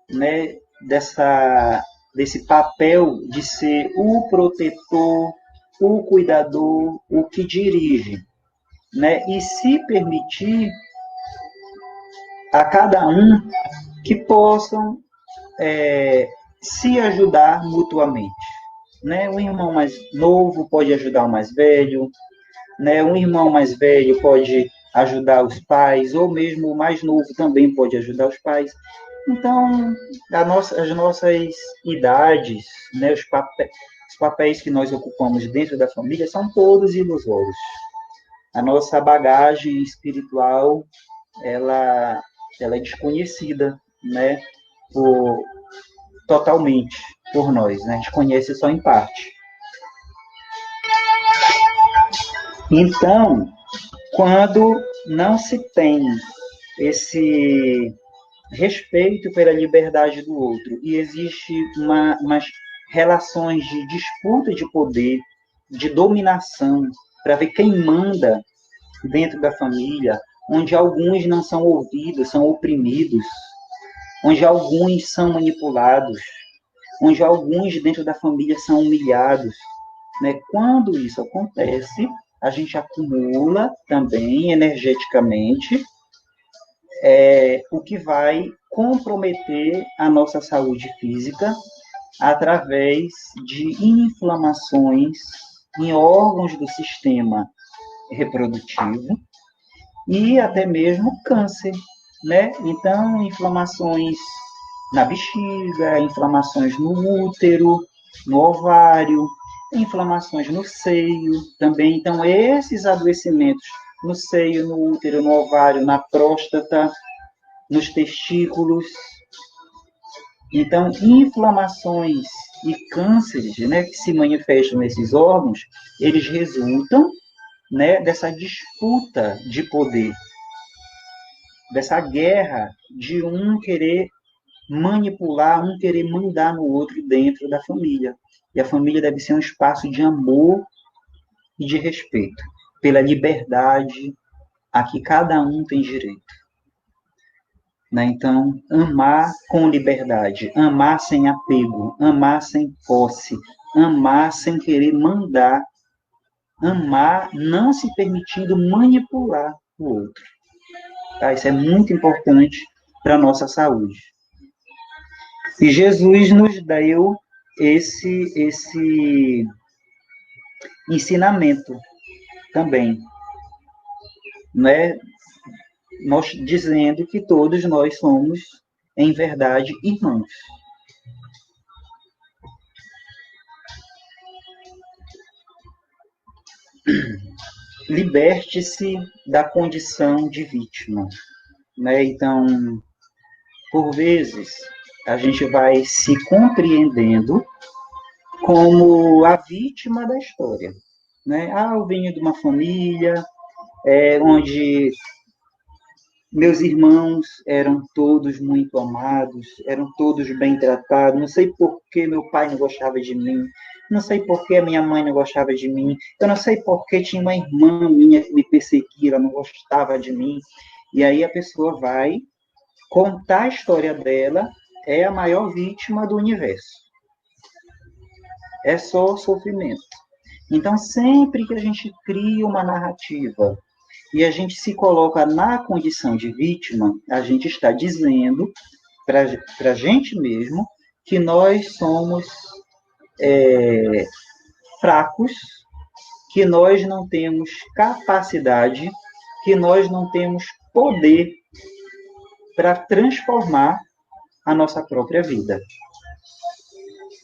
Speaker 1: né, desse papel de ser o protetor, o cuidador, o que dirige, né? E se permitir a cada um que possam se ajudar mutuamente. Né? Um irmão mais novo pode ajudar o mais velho, né? Um irmão mais velho pode ajudar os pais, ou mesmo o mais novo também pode ajudar os pais. Então, as nossas idades, né, os papéis que nós ocupamos dentro da família são todos ilusórios. A nossa bagagem espiritual, ela é desconhecida, né, totalmente por nós, né? A gente conhece só em parte. Então, quando não se tem esse respeito pela liberdade do outro e existe umas relações de disputa de poder, de dominação, para ver quem manda dentro da família, onde alguns não são ouvidos, são oprimidos, onde alguns são manipulados, onde alguns dentro da família são humilhados. Né? Quando isso acontece, a gente acumula também energeticamente o que vai comprometer a nossa saúde física através de inflamações em órgãos do sistema reprodutivo e até mesmo câncer, né? Então, inflamações na bexiga, inflamações no útero, no ovário, inflamações no seio também. Então, esses adoecimentos no seio, no útero, no ovário, na próstata, nos testículos. Então, inflamações e cânceres, né, que se manifestam nesses órgãos, eles resultam, né, dessa disputa de poder, dessa guerra de um querer manipular, um querer mandar no outro dentro da família. E a família deve ser um espaço de amor e de respeito, pela liberdade a que cada um tem direito. Né? Então, amar com liberdade, amar sem apego, amar sem posse, amar sem querer mandar, amar não se permitindo manipular o outro. Tá? Isso é muito importante para a nossa saúde. E Jesus nos deu esse ensinamento também, né? Nós dizendo que todos nós somos, em verdade, irmãos. Liberte-se da condição de vítima, né? Então, por vezes, a gente vai se compreendendo como a vítima da história, né? Ah, eu venho de uma família onde meus irmãos eram todos muito amados, eram todos bem tratados. Não sei por que meu pai não gostava de mim, não sei por que a minha mãe não gostava de mim, eu não sei por que tinha uma irmã minha que me perseguia, ela não gostava de mim. E aí a pessoa vai contar a história dela, é a maior vítima do universo. É só sofrimento. Então, sempre que a gente cria uma narrativa e a gente se coloca na condição de vítima, a gente está dizendo para a gente mesmo que nós somos fracos, que nós não temos capacidade, que nós não temos poder para transformar a nossa própria vida.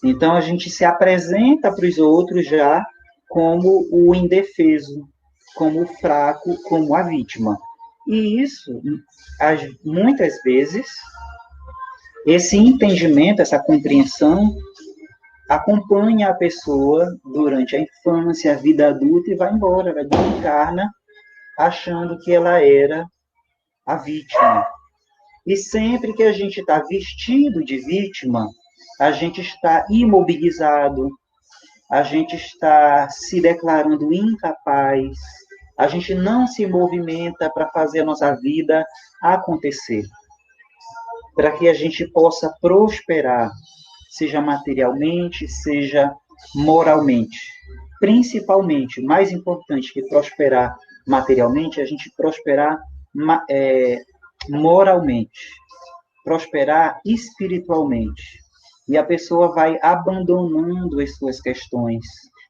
Speaker 1: Então, a gente se apresenta para os outros já como o indefeso, como o fraco, como a vítima. E isso, muitas vezes, esse entendimento, essa compreensão, acompanha a pessoa durante a infância, a vida adulta e vai embora, ela desencarna achando que ela era a vítima. E sempre que a gente está vestido de vítima, a gente está imobilizado, a gente está se declarando incapaz, a gente não se movimenta para fazer a nossa vida acontecer, para que a gente possa prosperar, seja materialmente, seja moralmente. Principalmente, mais importante que prosperar materialmente, é a gente prosperar moralmente, prosperar espiritualmente. E a pessoa vai abandonando as suas questões.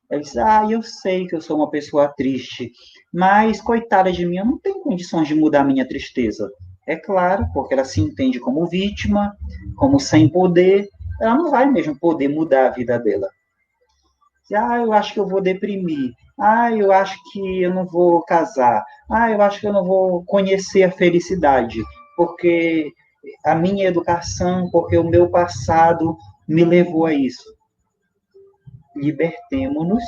Speaker 1: Ela diz, eu sei que eu sou uma pessoa triste, mas, coitada de mim, eu não tenho condições de mudar a minha tristeza. É claro, porque ela se entende como vítima, como sem poder, ela não vai mesmo poder mudar a vida dela. Eu acho que eu vou deprimir. Eu acho que eu não vou casar. Eu acho que eu não vou conhecer a felicidade, porque a minha educação, porque o meu passado me levou a isso. Libertemo-nos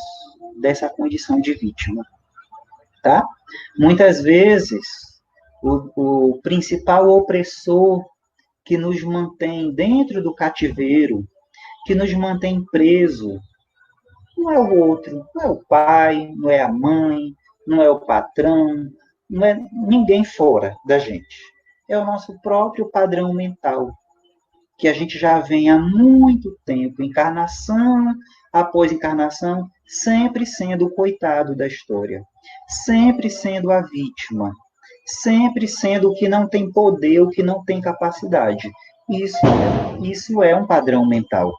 Speaker 1: dessa condição de vítima, tá? Muitas vezes, o principal opressor que nos mantém dentro do cativeiro, que nos mantém preso, não é o outro, não é o pai, não é a mãe, não é o patrão, não é ninguém fora da gente. É o nosso próprio padrão mental, que a gente já vem há muito tempo, encarnação após encarnação, sempre sendo o coitado da história, sempre sendo a vítima, sempre sendo o que não tem poder, o que não tem capacidade. Isso é um padrão mental,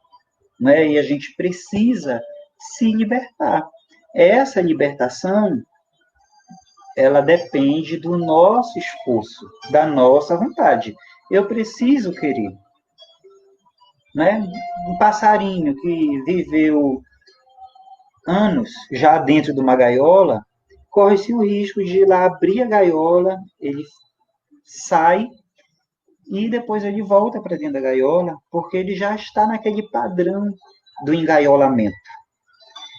Speaker 1: né? E a gente precisa se libertar. Essa libertação, ela depende do nosso esforço, da nossa vontade. Eu preciso querer. Né? Um passarinho que viveu anos já dentro de uma gaiola, corre-se o risco de ir lá abrir a gaiola, ele sai e depois ele volta para dentro da gaiola, porque ele já está naquele padrão do engaiolamento.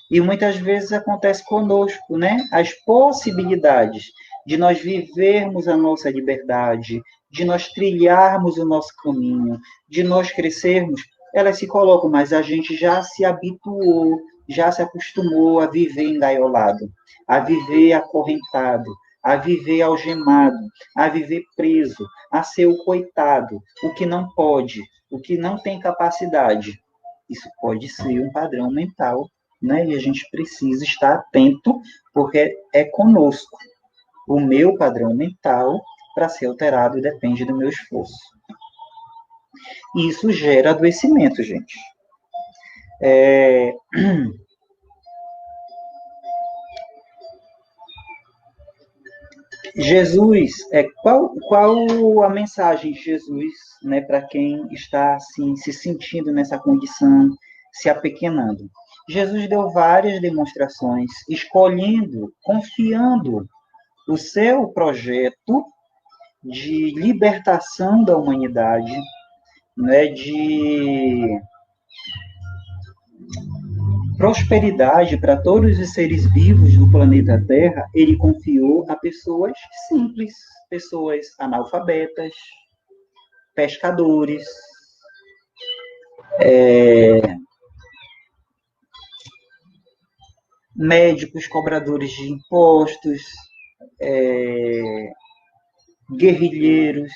Speaker 1: E muitas vezes acontece conosco, né? As possibilidades de nós vivermos a nossa liberdade, de nós trilharmos o nosso caminho, de nós crescermos, elas se colocam, mas a gente já se habituou, já se acostumou a viver engaiolado, a viver acorrentado, a viver algemado, a viver preso, a ser o coitado, o que não pode, o que não tem capacidade. Isso pode ser um padrão mental, né? E a gente precisa estar atento, porque é conosco. O meu padrão mental, para ser alterado, depende do meu esforço. E isso gera adoecimento, gente. Jesus, qual a mensagem de Jesus, né, para quem está assim se sentindo nessa condição, se apequenando? Jesus deu várias demonstrações, escolhendo, confiando o seu projeto de libertação da humanidade, né, de prosperidade para todos os seres vivos do planeta Terra, ele confiou a pessoas simples, pessoas analfabetas, pescadores, médicos, cobradores de impostos, guerrilheiros,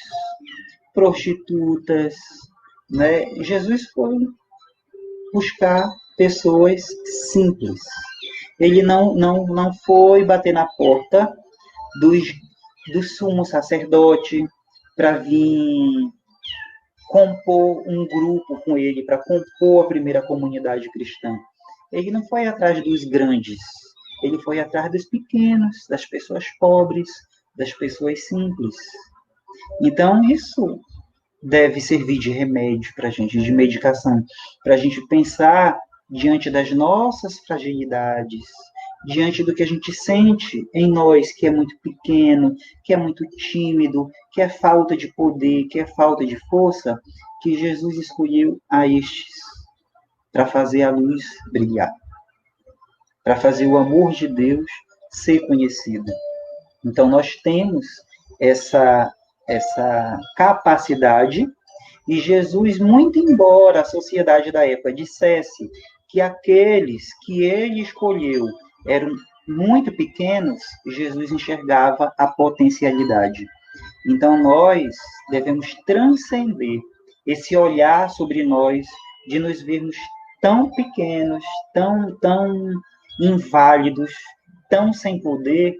Speaker 1: prostitutas, né? Jesus foi buscar pessoas simples. Ele não foi bater na porta do sumo sacerdote para vir compor um grupo com ele, para compor a primeira comunidade cristã. Ele não foi atrás dos grandes, ele foi atrás dos pequenos, das pessoas pobres, das pessoas simples. Então, isso deve servir de remédio para a gente, de medicação, para a gente pensar diante das nossas fragilidades, diante do que a gente sente em nós, que é muito pequeno, que é muito tímido, que é falta de poder, que é falta de força, que Jesus escolheu a estes para fazer a luz brilhar, para fazer o amor de Deus ser conhecido. Então, nós temos essa capacidade. E Jesus, muito embora a sociedade da época dissesse que aqueles que ele escolheu eram muito pequenos, Jesus enxergava a potencialidade. Então, nós devemos transcender esse olhar sobre nós, de nos vermos tão pequenos, tão inválidos, tão sem poder,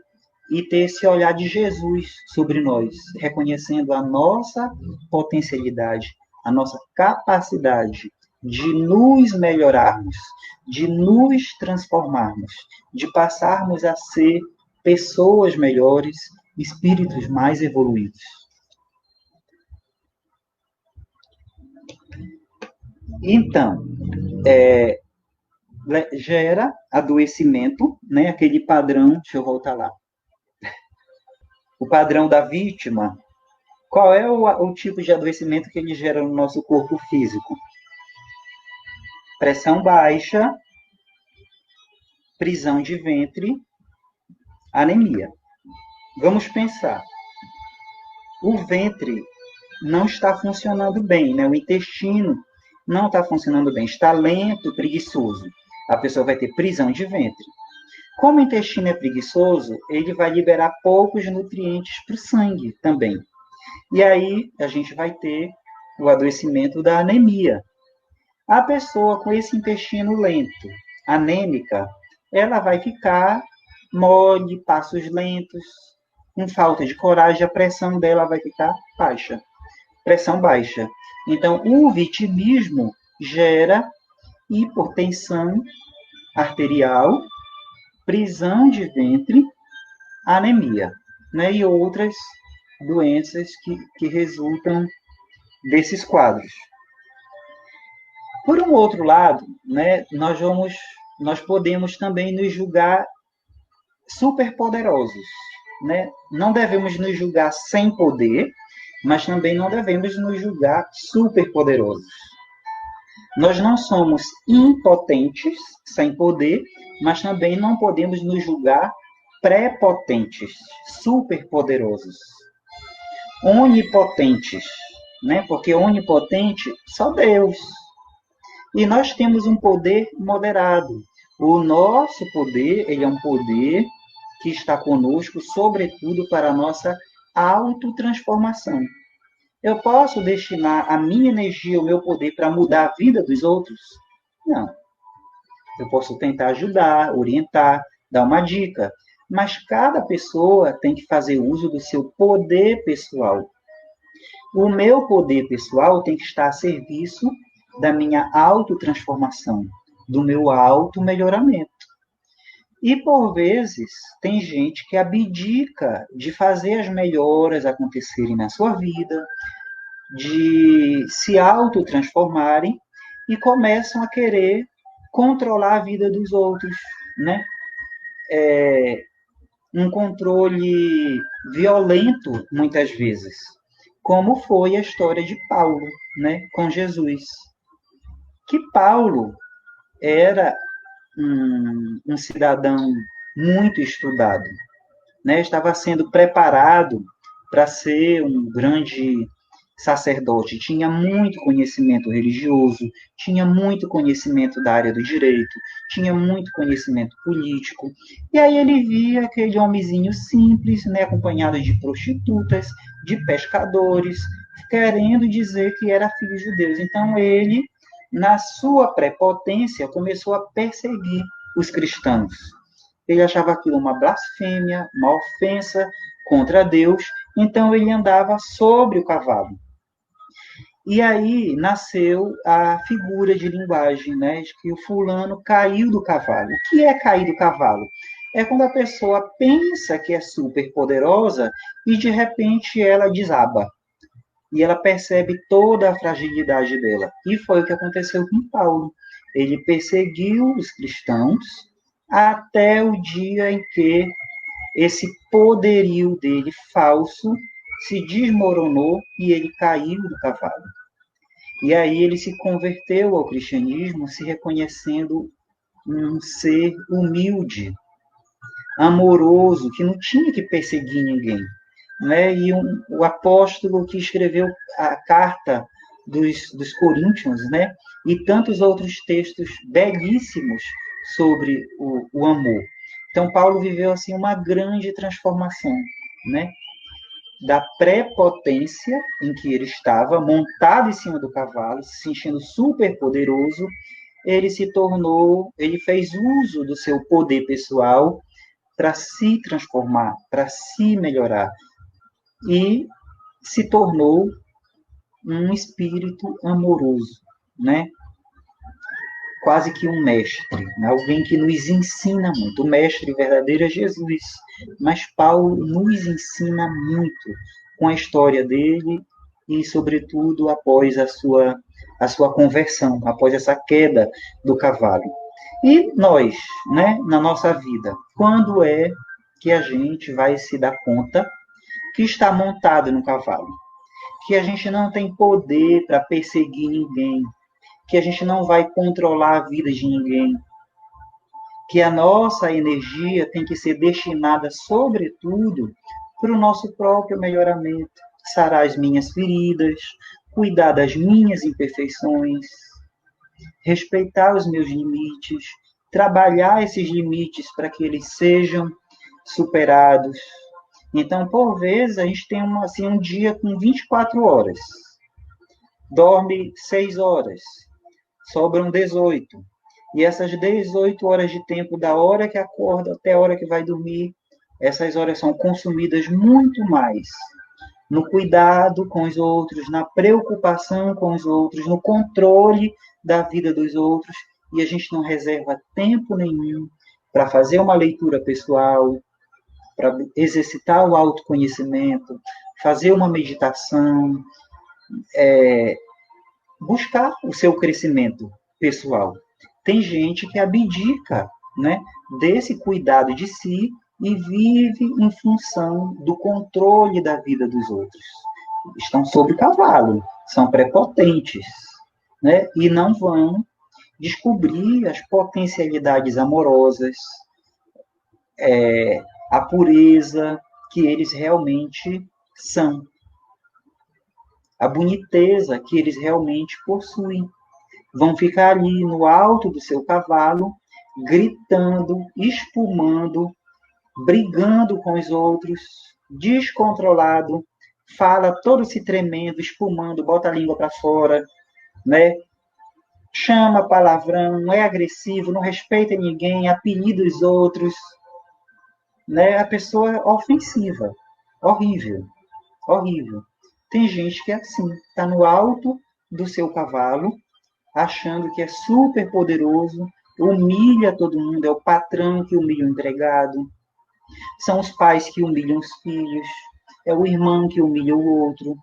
Speaker 1: e ter esse olhar de Jesus sobre nós, reconhecendo a nossa potencialidade, a nossa capacidade de nos melhorarmos, de nos transformarmos, de passarmos a ser pessoas melhores, espíritos mais evoluídos. Então, gera adoecimento, né? Aquele padrão, deixa eu voltar lá, o padrão da vítima. Qual é o tipo de adoecimento que ele gera no nosso corpo físico? Pressão baixa, prisão de ventre, anemia. Vamos pensar. O ventre não está funcionando bem, né? O intestino não está funcionando bem, está lento, preguiçoso. A pessoa vai ter prisão de ventre. Como o intestino é preguiçoso, ele vai liberar poucos nutrientes para o sangue também. E aí a gente vai ter o adoecimento da anemia. A pessoa com esse intestino lento, anêmica, ela vai ficar mole, passos lentos, com falta de coragem, a pressão dela vai ficar baixa. Pressão baixa. Então, o vitimismo gera hipotensão arterial, prisão de ventre, anemia, né? E outras doenças que resultam desses quadros. Por um outro lado, né, nós vamos nós podemos também nos julgar superpoderosos, né? Não devemos nos julgar sem poder, mas também não devemos nos julgar superpoderosos. Nós não somos impotentes, sem poder, mas também não podemos nos julgar prepotentes, superpoderosos, onipotentes, né? Porque onipotente só Deus. E nós temos um poder moderado. O nosso poder, ele é um poder que está conosco, sobretudo para a nossa autotransformação. Eu posso destinar a minha energia, o meu poder para mudar a vida dos outros? Não. Eu posso tentar ajudar, orientar, dar uma dica, mas cada pessoa tem que fazer uso do seu poder pessoal. O meu poder pessoal tem que estar a serviço da minha autotransformação, do meu auto-melhoramento. E, por vezes, tem gente que abdica de fazer as melhoras acontecerem na sua vida, de se autotransformarem e começam a querer controlar a vida dos outros, né? Um controle violento, muitas vezes, como foi a história de Paulo, né, com Jesus. Que Paulo era um cidadão muito estudado, né? Estava sendo preparado para ser um grande sacerdote, tinha muito conhecimento religioso, tinha muito conhecimento da área do direito, tinha muito conhecimento político, e aí ele via aquele homenzinho simples, né, acompanhado de prostitutas, de pescadores, querendo dizer que era filho de Deus. Então ele, na sua prepotência, começou a perseguir os cristãos. Ele achava aquilo uma blasfêmia, uma ofensa contra Deus, então ele andava sobre o cavalo. E aí nasceu a figura de linguagem, né, de que o fulano caiu do cavalo. O que é cair do cavalo? É quando a pessoa pensa que é super poderosa e de repente ela desaba. E ela percebe toda a fragilidade dela. E foi o que aconteceu com Paulo. Ele perseguiu os cristãos até o dia em que esse poderio dele falso se desmoronou e ele caiu do cavalo. E aí ele se converteu ao cristianismo, se reconhecendo um ser humilde, amoroso, que não tinha que perseguir ninguém. Né? E o apóstolo que escreveu a carta dos Coríntios, né? E tantos outros textos belíssimos sobre o amor. Então, Paulo viveu assim uma grande transformação, né? Da prepotência em que ele estava, montado em cima do cavalo, se sentindo super poderoso, ele fez uso do seu poder pessoal para se transformar, para se melhorar, e se tornou um espírito amoroso, né? Quase que um mestre, alguém que nos ensina muito. O mestre verdadeiro é Jesus, mas Paulo nos ensina muito com a história dele e, sobretudo, após a sua conversão, após essa queda do cavalo. E nós, né, na nossa vida, quando é que a gente vai se dar conta que está montado no cavalo? Que a gente não tem poder para perseguir ninguém, que a gente não vai controlar a vida de ninguém, que a nossa energia tem que ser destinada, sobretudo, para o nosso próprio melhoramento, sarar as minhas feridas, cuidar das minhas imperfeições, respeitar os meus limites, trabalhar esses limites para que eles sejam superados. Então, por vezes, a gente tem um dia com 24 horas, dorme 6 horas, sobram 18. E essas 18 horas de tempo, da hora que acorda até a hora que vai dormir, essas horas são consumidas muito mais no cuidado com os outros, na preocupação com os outros, no controle da vida dos outros, e a gente não reserva tempo nenhum para fazer uma leitura pessoal, para exercitar o autoconhecimento, fazer uma meditação, buscar o seu crescimento pessoal. Tem gente que abdica, né, desse cuidado de si e vive em função do controle da vida dos outros. Estão sob o cavalo, são prepotentes, né, e não vão descobrir as potencialidades amorosas, a pureza que eles realmente são, a boniteza que eles realmente possuem. Vão ficar ali no alto do seu cavalo, gritando, espumando, brigando com os outros, descontrolado, fala todo se tremendo, espumando, bota a língua para fora, né? Chama palavrão, é agressivo, não respeita ninguém, apelida os outros, né? A pessoa é ofensiva, horrível, horrível. Tem gente que é assim, está no alto do seu cavalo, achando que é super poderoso, humilha todo mundo, é o patrão que humilha o empregado, são os pais que humilham os filhos, é o irmão que humilha o outro,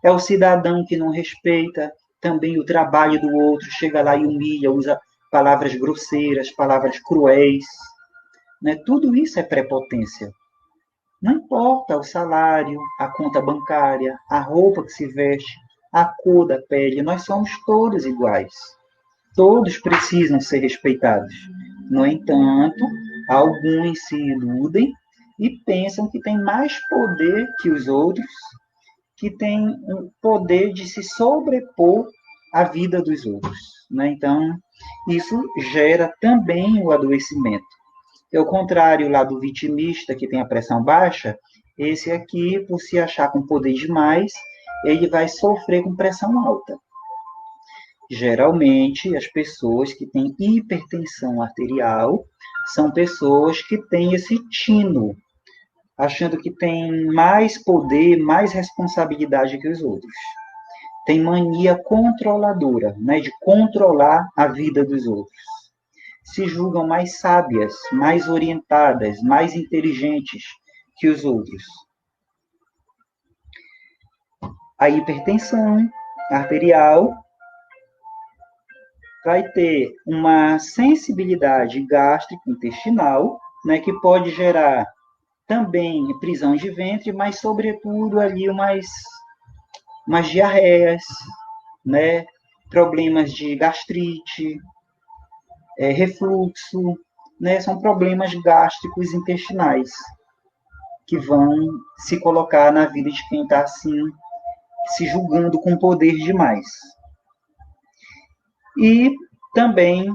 Speaker 1: é o cidadão que não respeita também o trabalho do outro, chega lá e humilha, usa palavras grosseiras, palavras cruéis. Né? Tudo isso é prepotência. Não importa o salário, a conta bancária, a roupa que se veste, a cor da pele, nós somos todos iguais. Todos precisam ser respeitados. No entanto, alguns se iludem e pensam que têm mais poder que os outros, que têm o poder de se sobrepor à vida dos outros. Né? Então, isso gera também o adoecimento. É o contrário lá do vitimista, que tem a pressão baixa, esse aqui, por se achar com poder demais, ele vai sofrer com pressão alta. Geralmente, as pessoas que têm hipertensão arterial são pessoas que têm esse tino, achando que tem mais poder, mais responsabilidade que os outros. Tem mania controladora, né, de controlar a vida dos outros. Se julgam mais sábias, mais orientadas, mais inteligentes que os outros. A hipertensão arterial vai ter uma sensibilidade gástrico-intestinal, né, que pode gerar também prisão de ventre, mas, sobretudo, ali umas diarreias, né, problemas de gastrite, refluxo, né, são problemas gástricos intestinais que vão se colocar na vida de quem está assim, se julgando com poder demais. E também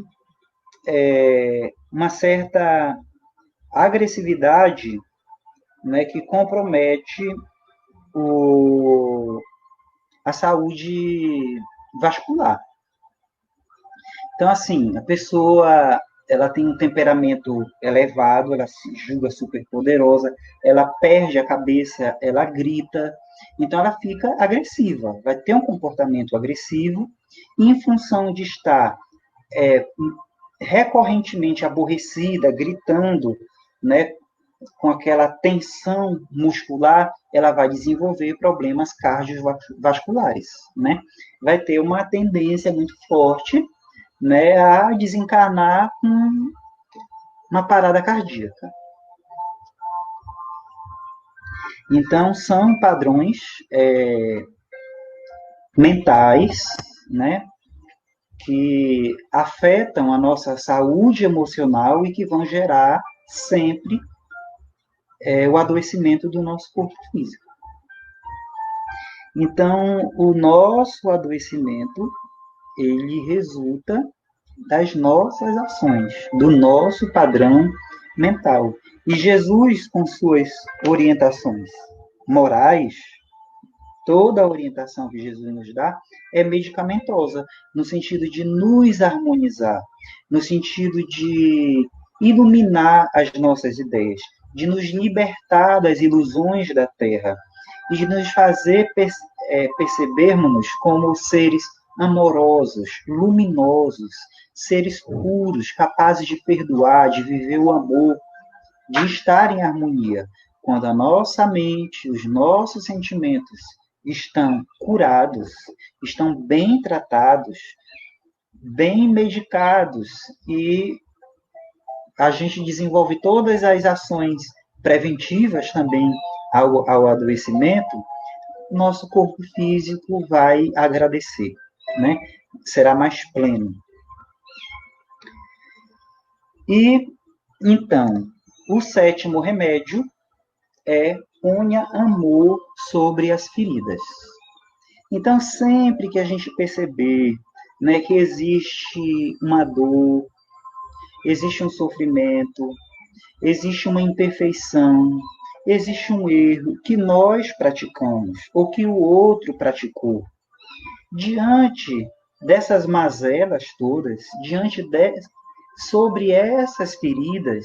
Speaker 1: uma certa agressividade, né, que compromete a saúde vascular. Então, assim, a pessoa ela tem um temperamento elevado, ela se julga super poderosa, ela perde a cabeça, ela grita, então ela fica agressiva, vai ter um comportamento agressivo, e em função de estar recorrentemente aborrecida, gritando, né, com aquela tensão muscular, ela vai desenvolver problemas cardiovasculares, né? Vai ter uma tendência muito forte, né, a desencarnar com uma parada cardíaca. Então, são padrões mentais, né, que afetam a nossa saúde emocional e que vão gerar sempre o adoecimento do nosso corpo físico. Então, o nosso adoecimento, ele resulta das nossas ações, do nosso padrão mental. E Jesus, com suas orientações morais, toda a orientação que Jesus nos dá é medicamentosa, no sentido de nos harmonizar, no sentido de iluminar as nossas ideias, de nos libertar das ilusões da Terra e de nos fazer percebermos como seres amorosos, luminosos, seres puros, capazes de perdoar, de viver o amor, de estar em harmonia. Quando a nossa mente, os nossos sentimentos estão curados, estão bem tratados, bem medicados e a gente desenvolve todas as ações preventivas também ao adoecimento, nosso corpo físico vai agradecer, né? Será mais pleno. E, então, o sétimo remédio é ponha amor sobre as feridas. Então, sempre que a gente perceber, né, que existe uma dor, existe um sofrimento, existe uma imperfeição, existe um erro que nós praticamos ou que o outro praticou. Diante dessas mazelas todas, sobre essas feridas,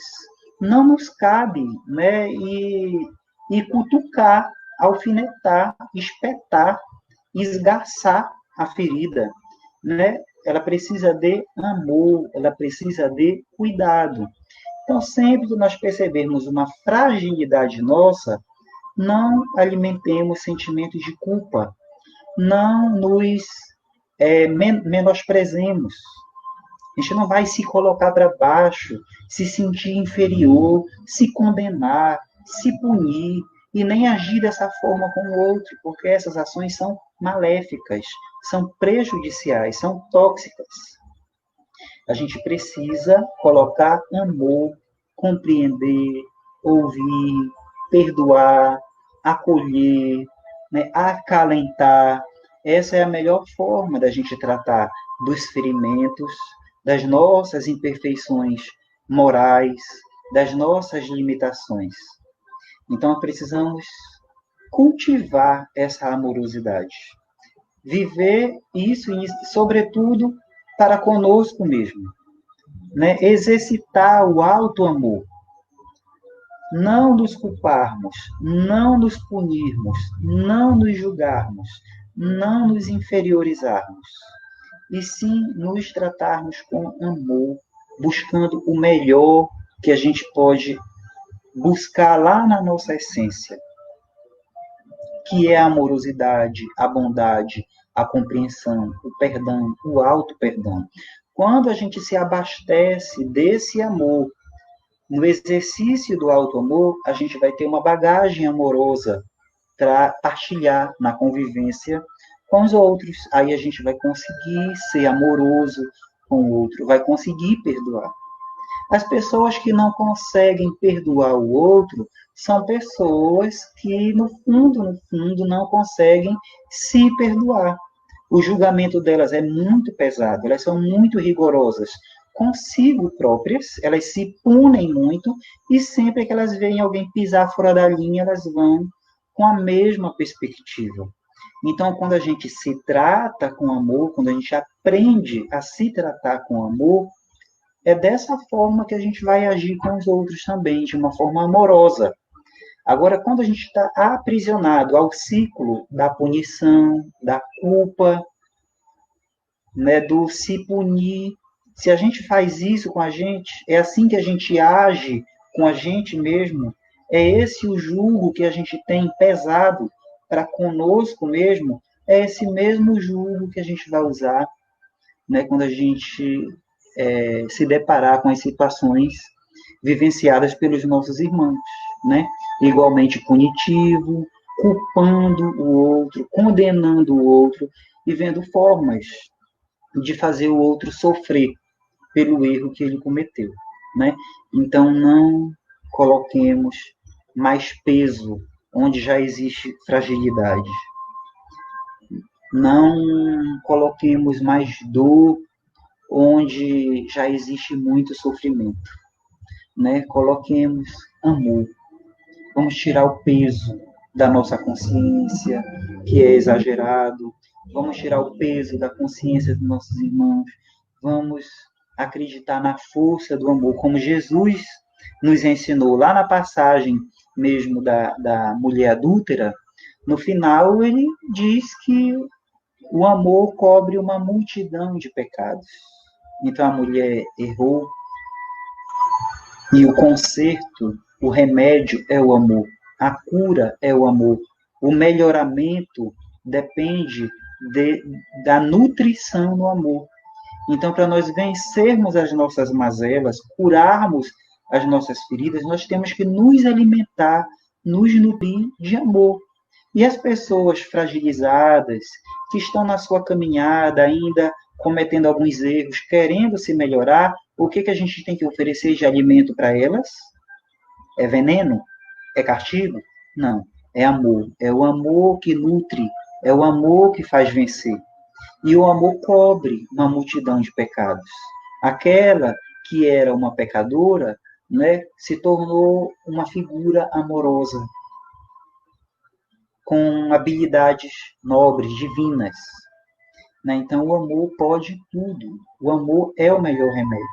Speaker 1: não nos cabe, né, e cutucar, alfinetar, espetar, esgarçar a ferida, né? Ela precisa de amor, ela precisa de cuidado. Então, sempre que nós percebermos uma fragilidade nossa, não alimentemos sentimentos de culpa, não nos menosprezemos. A gente não vai se colocar para baixo, se sentir inferior, se condenar, se punir e nem agir dessa forma com o outro, porque essas ações são maléficas, são prejudiciais, são tóxicas. A gente precisa colocar amor, compreender, ouvir, perdoar, acolher, né, acalentar. Essa é a melhor forma da gente tratar dos ferimentos, das nossas imperfeições morais, das nossas limitações. Então, precisamos cultivar essa amorosidade. Viver isso, sobretudo, para conosco mesmo. Né? Exercitar o alto amor. Não nos culparmos, não nos punirmos, não nos julgarmos, não nos inferiorizarmos. E sim nos tratarmos com amor, buscando o melhor que a gente pode buscar lá na nossa essência, que é a amorosidade, a bondade, a compreensão, o perdão, o auto-perdão. Quando a gente se abastece desse amor, no exercício do auto-amor, a gente vai ter uma bagagem amorosa para partilhar na convivência com os outros. Aí a gente vai conseguir ser amoroso com o outro, vai conseguir perdoar. As pessoas que não conseguem perdoar o outro são pessoas que, no fundo, não conseguem se perdoar. O julgamento delas é muito pesado, elas são muito rigorosas consigo próprias, elas se punem muito e sempre que elas veem alguém pisar fora da linha, elas vão com a mesma perspectiva. Então, quando a gente se trata com amor, quando a gente aprende a se tratar com amor, é dessa forma que a gente vai agir com os outros também, de uma forma amorosa. Agora, quando a gente está aprisionado ao ciclo da punição, da culpa, né, do se punir, se a gente faz isso com a gente, é assim que a gente age com a gente mesmo, é esse o julgo que a gente tem pesado para conosco mesmo, é esse mesmo julgo que a gente vai usar, né, quando a gente se deparar com as situações vivenciadas pelos nossos irmãos, né? Igualmente punitivo, culpando o outro, condenando o outro e vendo formas de fazer o outro sofrer pelo erro que ele cometeu, né? Então não coloquemos mais peso onde já existe fragilidade. Não coloquemos mais dor onde já existe muito sofrimento, né? Coloquemos amor. Vamos tirar o peso da nossa consciência, que é exagerado. Vamos tirar o peso da consciência dos nossos irmãos. Vamos acreditar na força do amor, como Jesus nos ensinou lá na passagem mesmo da mulher adúltera. No final, ele diz que o amor cobre uma multidão de pecados. Então a mulher errou e o conserto, o remédio é o amor, a cura é o amor, o melhoramento depende da nutrição no amor. Então, para nós vencermos as nossas mazelas, curarmos as nossas feridas, nós temos que nos alimentar, nos nutrir de amor. E as pessoas fragilizadas, que estão na sua caminhada ainda cometendo alguns erros, querendo se melhorar, o que a gente tem que oferecer de alimento para elas? É veneno? É castigo? Não. É amor. É o amor que nutre. É o amor que faz vencer. E o amor cobre uma multidão de pecados. Aquela que era uma pecadora, né, se tornou uma figura amorosa, com habilidades nobres, divinas. Né? Então, o amor pode tudo. O amor é o melhor remédio.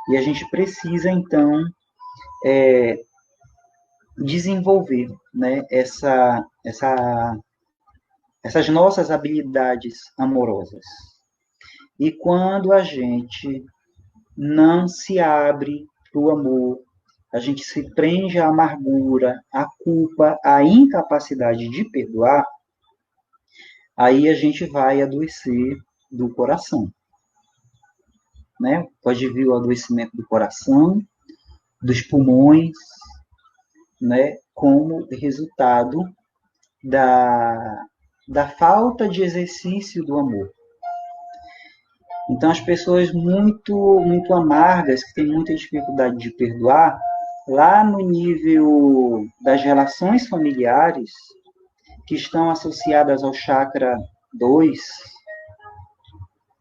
Speaker 1: E a gente precisa, então, desenvolver, né, essas nossas habilidades amorosas. E quando a gente não se abre para o amor, a gente se prende à amargura, à culpa, à incapacidade de perdoar, aí a gente vai adoecer do coração. Né? Pode vir o adoecimento do coração, dos pulmões, né? Como resultado da falta de exercício do amor. Então, as pessoas muito amargas, que têm muita dificuldade de perdoar, lá no nível das relações familiares, que estão associadas ao chakra 2,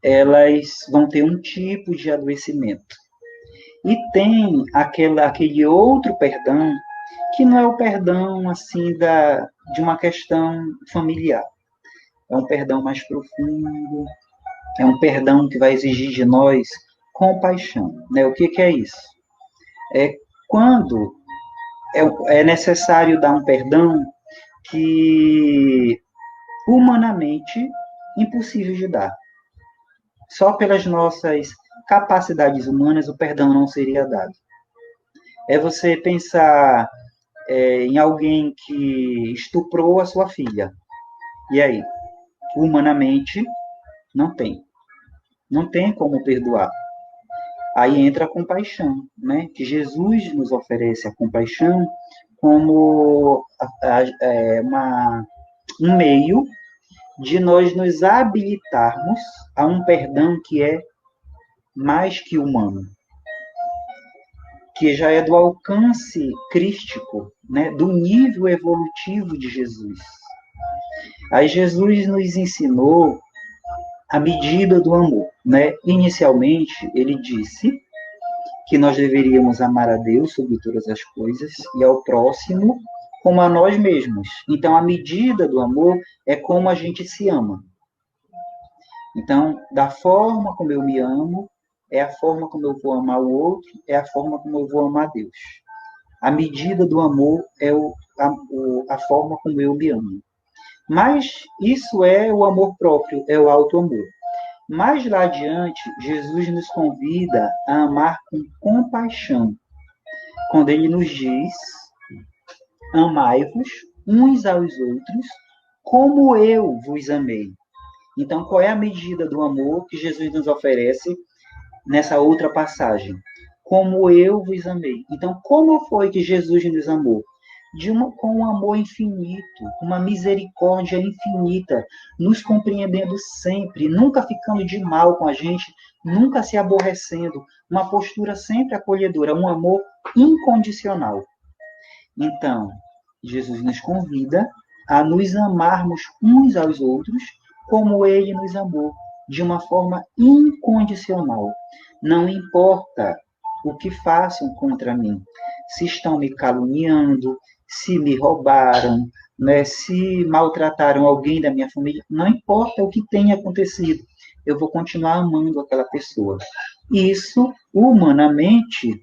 Speaker 1: elas vão ter um tipo de adoecimento. E tem aquele outro perdão, que não é o perdão assim de uma questão familiar. É um perdão mais profundo, é um perdão que vai exigir de nós compaixão. Né? O que é isso? É quando é necessário dar um perdão que humanamente impossível de dar. Só pelas nossas capacidades humanas o perdão não seria dado. É você pensar em alguém que estuprou a sua filha. E aí? Humanamente, não tem. Não tem como perdoar. Aí entra a compaixão, né? Que Jesus nos oferece a compaixão como um meio de nós nos habilitarmos a um perdão que é mais que humano, que já é do alcance crístico, né? Do nível evolutivo de Jesus. Aí Jesus nos ensinou a medida do amor, né? Inicialmente, ele disse que nós deveríamos amar a Deus sobre todas as coisas e ao próximo como a nós mesmos. Então, a medida do amor é como a gente se ama. Então, da forma como eu me amo, é a forma como eu vou amar o outro, é a forma como eu vou amar Deus. A medida do amor é a forma como eu me amo. Mas isso é o amor próprio, é o auto-amor. Mais lá adiante, Jesus nos convida a amar com compaixão, quando ele nos diz: amai-vos uns aos outros, como eu vos amei. Então, qual é a medida do amor que Jesus nos oferece nessa outra passagem? Como eu vos amei. Então, como foi que Jesus nos amou? Com um amor infinito, uma misericórdia infinita, nos compreendendo sempre, nunca ficando de mal com a gente, nunca se aborrecendo, uma postura sempre acolhedora, um amor incondicional. Então, Jesus nos convida a nos amarmos uns aos outros como ele nos amou, de uma forma incondicional. Não importa o que façam contra mim, se estão me caluniando, se me roubaram, né, se maltrataram alguém da minha família, não importa o que tenha acontecido, eu vou continuar amando aquela pessoa. Isso, humanamente,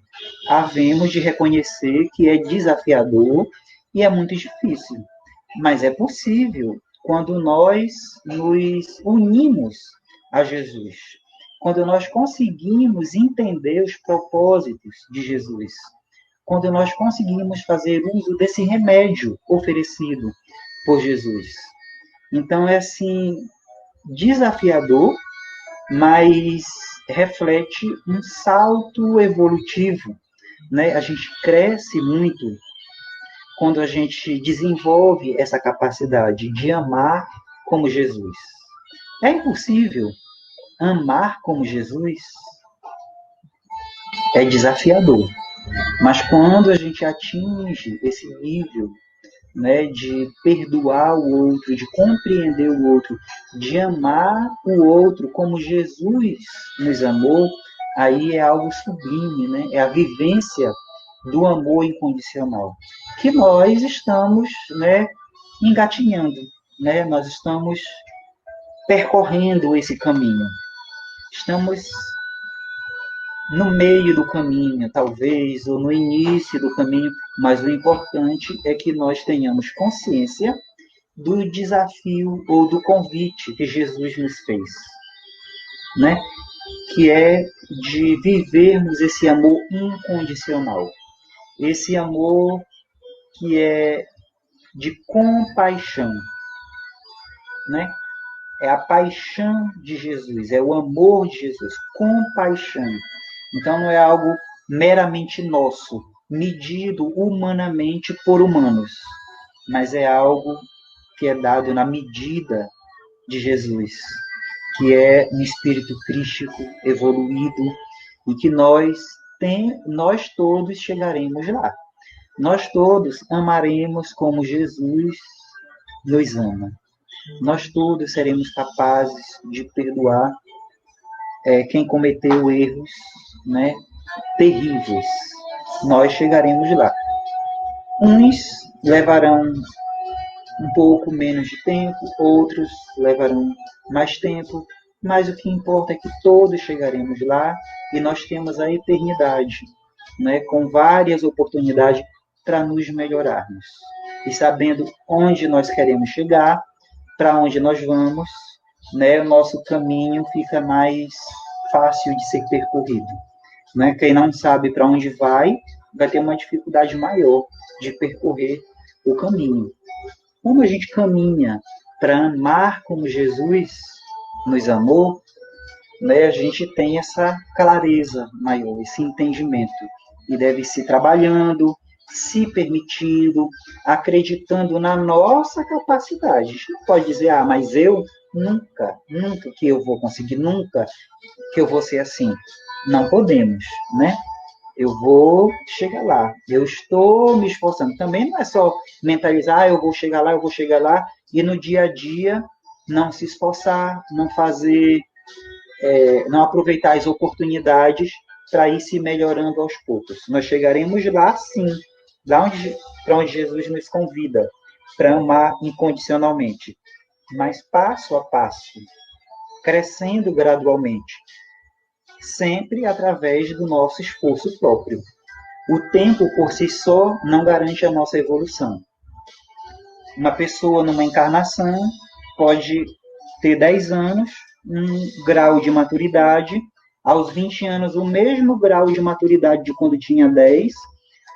Speaker 1: havemos de reconhecer que é desafiador e é muito difícil, mas é possível quando nós nos unimos a Jesus, quando nós conseguimos entender os propósitos de Jesus, quando nós conseguimos fazer uso desse remédio oferecido por Jesus. Então, é assim, desafiador, mas reflete um salto evolutivo, né? A gente cresce muito quando a gente desenvolve essa capacidade de amar como Jesus. É impossível amar como Jesus? É desafiador. Mas quando a gente atinge esse nível, né, de perdoar o outro, de compreender o outro, de amar o outro como Jesus nos amou, aí é algo sublime, né? É a vivência do amor incondicional, que nós estamos, né, engatinhando, né? Nós estamos percorrendo esse caminho. Estamos no meio do caminho, talvez, ou no início do caminho, mas o importante é que nós tenhamos consciência do desafio ou do convite que Jesus nos fez, né? Que é de vivermos esse amor incondicional, esse amor que é de compaixão, né? É a paixão de Jesus, é o amor de Jesus, compaixão. Então não é algo meramente nosso, medido humanamente por humanos, mas é algo que é dado na medida de Jesus, que é um espírito crístico, evoluído, e que nós todos chegaremos lá. Nós todos amaremos como Jesus nos ama. Nós todos seremos capazes de perdoar quem cometeu erros, né, terríveis. Nós chegaremos lá. Uns levarão um pouco menos de tempo, outros levarão mais tempo, mas o que importa é que todos chegaremos lá e nós temos a eternidade, né, com várias oportunidades para nos melhorarmos. E sabendo onde nós queremos chegar, para onde nós vamos, né, o nosso caminho fica mais fácil de ser percorrido. Né? Quem não sabe para onde vai ter uma dificuldade maior de percorrer o caminho. Como a gente caminha para amar como Jesus nos amou, né, a gente tem essa clareza maior, esse entendimento. E deve se trabalhando, se permitindo, acreditando na nossa capacidade. A gente não pode dizer, mas eu nunca que eu vou conseguir, nunca que eu vou ser assim. Não podemos, né? Eu vou chegar lá. Eu estou me esforçando. Também não é só mentalizar, eu vou chegar lá, e no dia a dia não se esforçar, não fazer, não aproveitar as oportunidades para ir se melhorando aos poucos. Nós chegaremos lá, sim, para onde Jesus nos convida, para amar incondicionalmente, mas passo a passo, crescendo gradualmente, sempre através do nosso esforço próprio. O tempo por si só não garante a nossa evolução. Uma pessoa numa encarnação pode ter 10 anos, um grau de maturidade, aos 20 anos o mesmo grau de maturidade de quando tinha 10,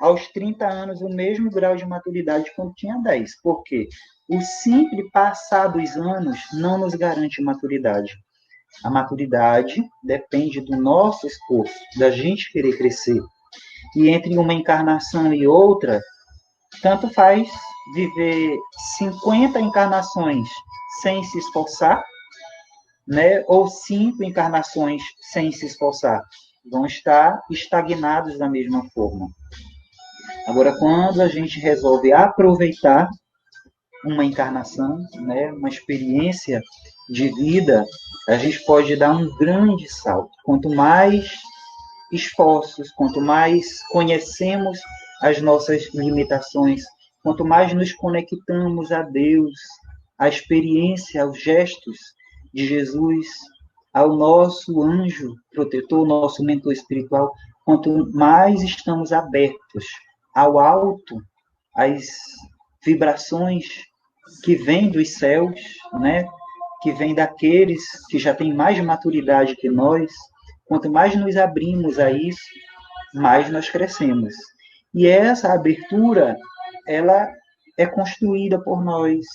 Speaker 1: aos 30 anos o mesmo grau de maturidade de quando tinha 10. Por quê? O simples passar dos anos não nos garante maturidade. A maturidade depende do nosso esforço, da gente querer crescer. E entre uma encarnação e outra, tanto faz viver 50 encarnações sem se esforçar, né? Ou 5 encarnações sem se esforçar. Vão estar estagnados da mesma forma. Agora, quando a gente resolve aproveitar uma encarnação, né, uma experiência de vida, a gente pode dar um grande salto. Quanto mais esforços, quanto mais conhecemos as nossas limitações, quanto mais nos conectamos a Deus, à experiência, aos gestos de Jesus, ao nosso anjo protetor, nosso mentor espiritual, quanto mais estamos abertos ao alto, às vibrações que vêm dos céus, né? Que vêm daqueles que já têm mais maturidade que nós, quanto mais nos abrimos a isso, mais nós crescemos. E essa abertura, ela é construída por nós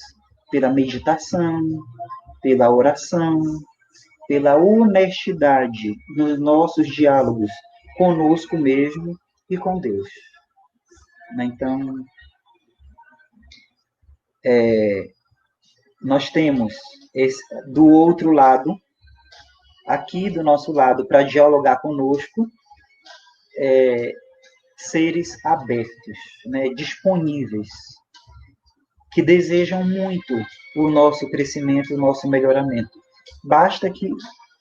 Speaker 1: pela meditação, pela oração, pela honestidade nos nossos diálogos conosco mesmo e com Deus. Então, nós temos do outro lado, aqui do nosso lado, para dialogar conosco, seres abertos, né, disponíveis, que desejam muito o nosso crescimento, o nosso melhoramento. Basta que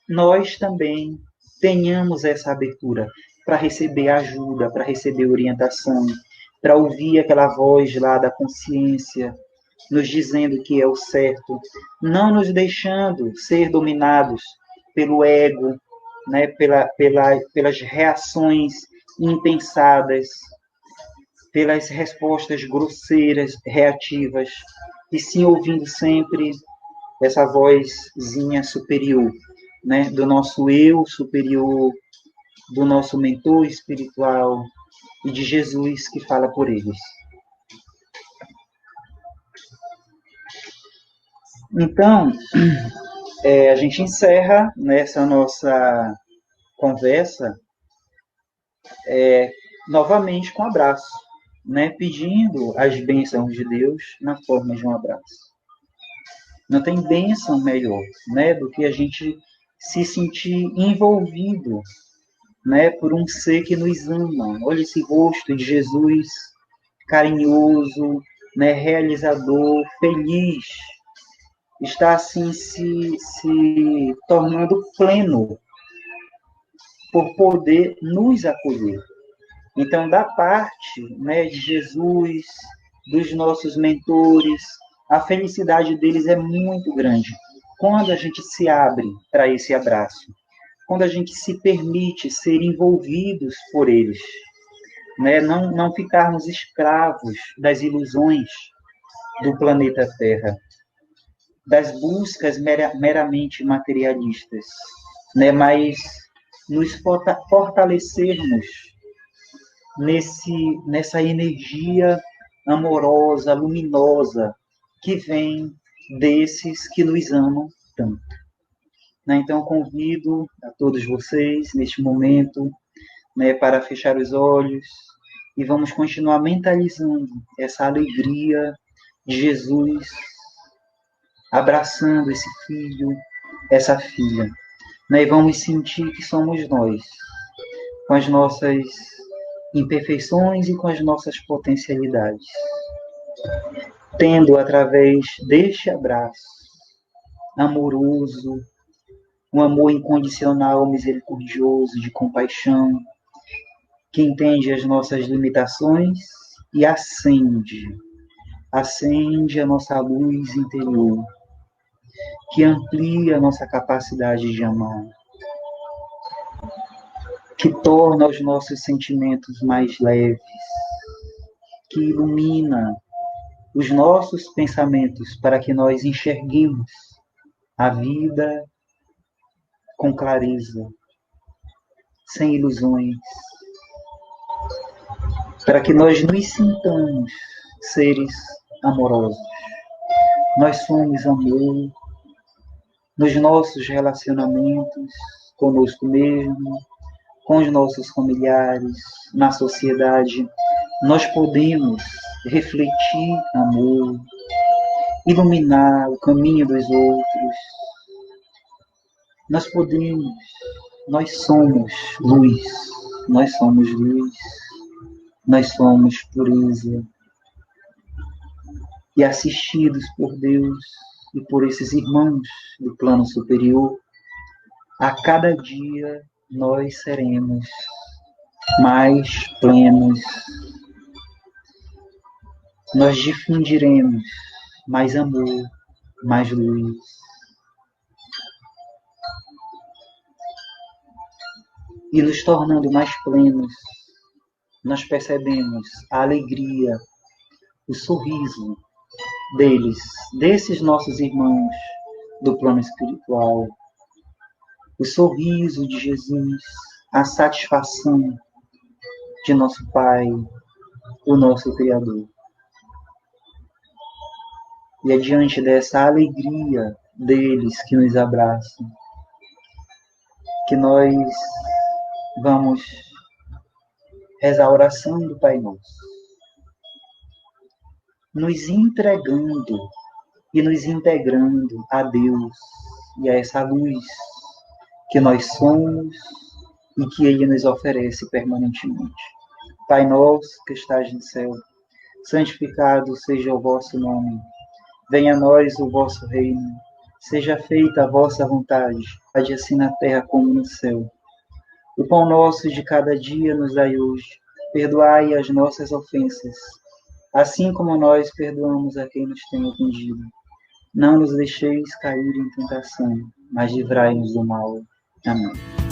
Speaker 1: nós também tenhamos essa abertura para receber ajuda, para receber orientação, para ouvir aquela voz lá da consciência, nos dizendo que é o certo, não nos deixando ser dominados pelo ego, né, pelas reações impensadas, pelas respostas grosseiras, reativas, e sim ouvindo sempre essa vozinha superior, né, do nosso eu superior, do nosso mentor espiritual e de Jesus que fala por eles. Então, a gente encerra nessa nossa conversa novamente com um abraço, né, pedindo as bênçãos de Deus na forma de um abraço. Não tem bênção melhor, né, do que a gente se sentir envolvido, né, por um ser que nos ama. Olha esse rosto de Jesus, carinhoso, né, realizador, feliz, está assim se tornando pleno por poder nos acolher. Então, da parte, né, de Jesus, dos nossos mentores, a felicidade deles é muito grande. Quando a gente se abre para esse abraço, quando a gente se permite ser envolvidos por eles, né, não ficarmos escravos das ilusões do planeta Terra, das buscas meramente materialistas, né, mas nos fortalecermos nessa energia amorosa, luminosa, que vem desses que nos amam tanto. Então, convido a todos vocês, neste momento, né, para fechar os olhos e vamos continuar mentalizando essa alegria de Jesus abraçando esse filho, essa filha. Né, e vamos sentir que somos nós, com as nossas imperfeições e com as nossas potencialidades, tendo através deste abraço amoroso, um amor incondicional, misericordioso, de compaixão, que entende as nossas limitações e acende a nossa luz interior, que amplia a nossa capacidade de amar, que torna os nossos sentimentos mais leves, que ilumina os nossos pensamentos para que nós enxerguemos a vida com clareza, sem ilusões, para que nós nos sintamos seres amorosos. Nós somos amor nos nossos relacionamentos conosco mesmo, com os nossos familiares, na sociedade. Nós podemos refletir amor, iluminar o caminho dos outros. Nós somos luz, nós somos luz, nós somos pureza. E assistidos por Deus e por esses irmãos do plano superior, a cada dia nós seremos mais plenos. Nós difundiremos mais amor, mais luz. E nos tornando mais plenos, nós percebemos a alegria, o sorriso deles, desses nossos irmãos do plano espiritual, o sorriso de Jesus, a satisfação de nosso Pai, o nosso Criador. E é diante dessa alegria deles que nos abraçam, que nós vamos rezar a oração do Pai Nosso, nos entregando e nos integrando a Deus e a essa luz que nós somos e que Ele nos oferece permanentemente. Pai nosso que estás no céu, santificado seja o vosso nome. Venha a nós o vosso reino. Seja feita a vossa vontade, assim na terra como no céu. O pão nosso de cada dia nos dai hoje. Perdoai as nossas ofensas, assim como nós perdoamos a quem nos tem ofendido. Não nos deixeis cair em tentação, mas livrai-nos do mal. Amém.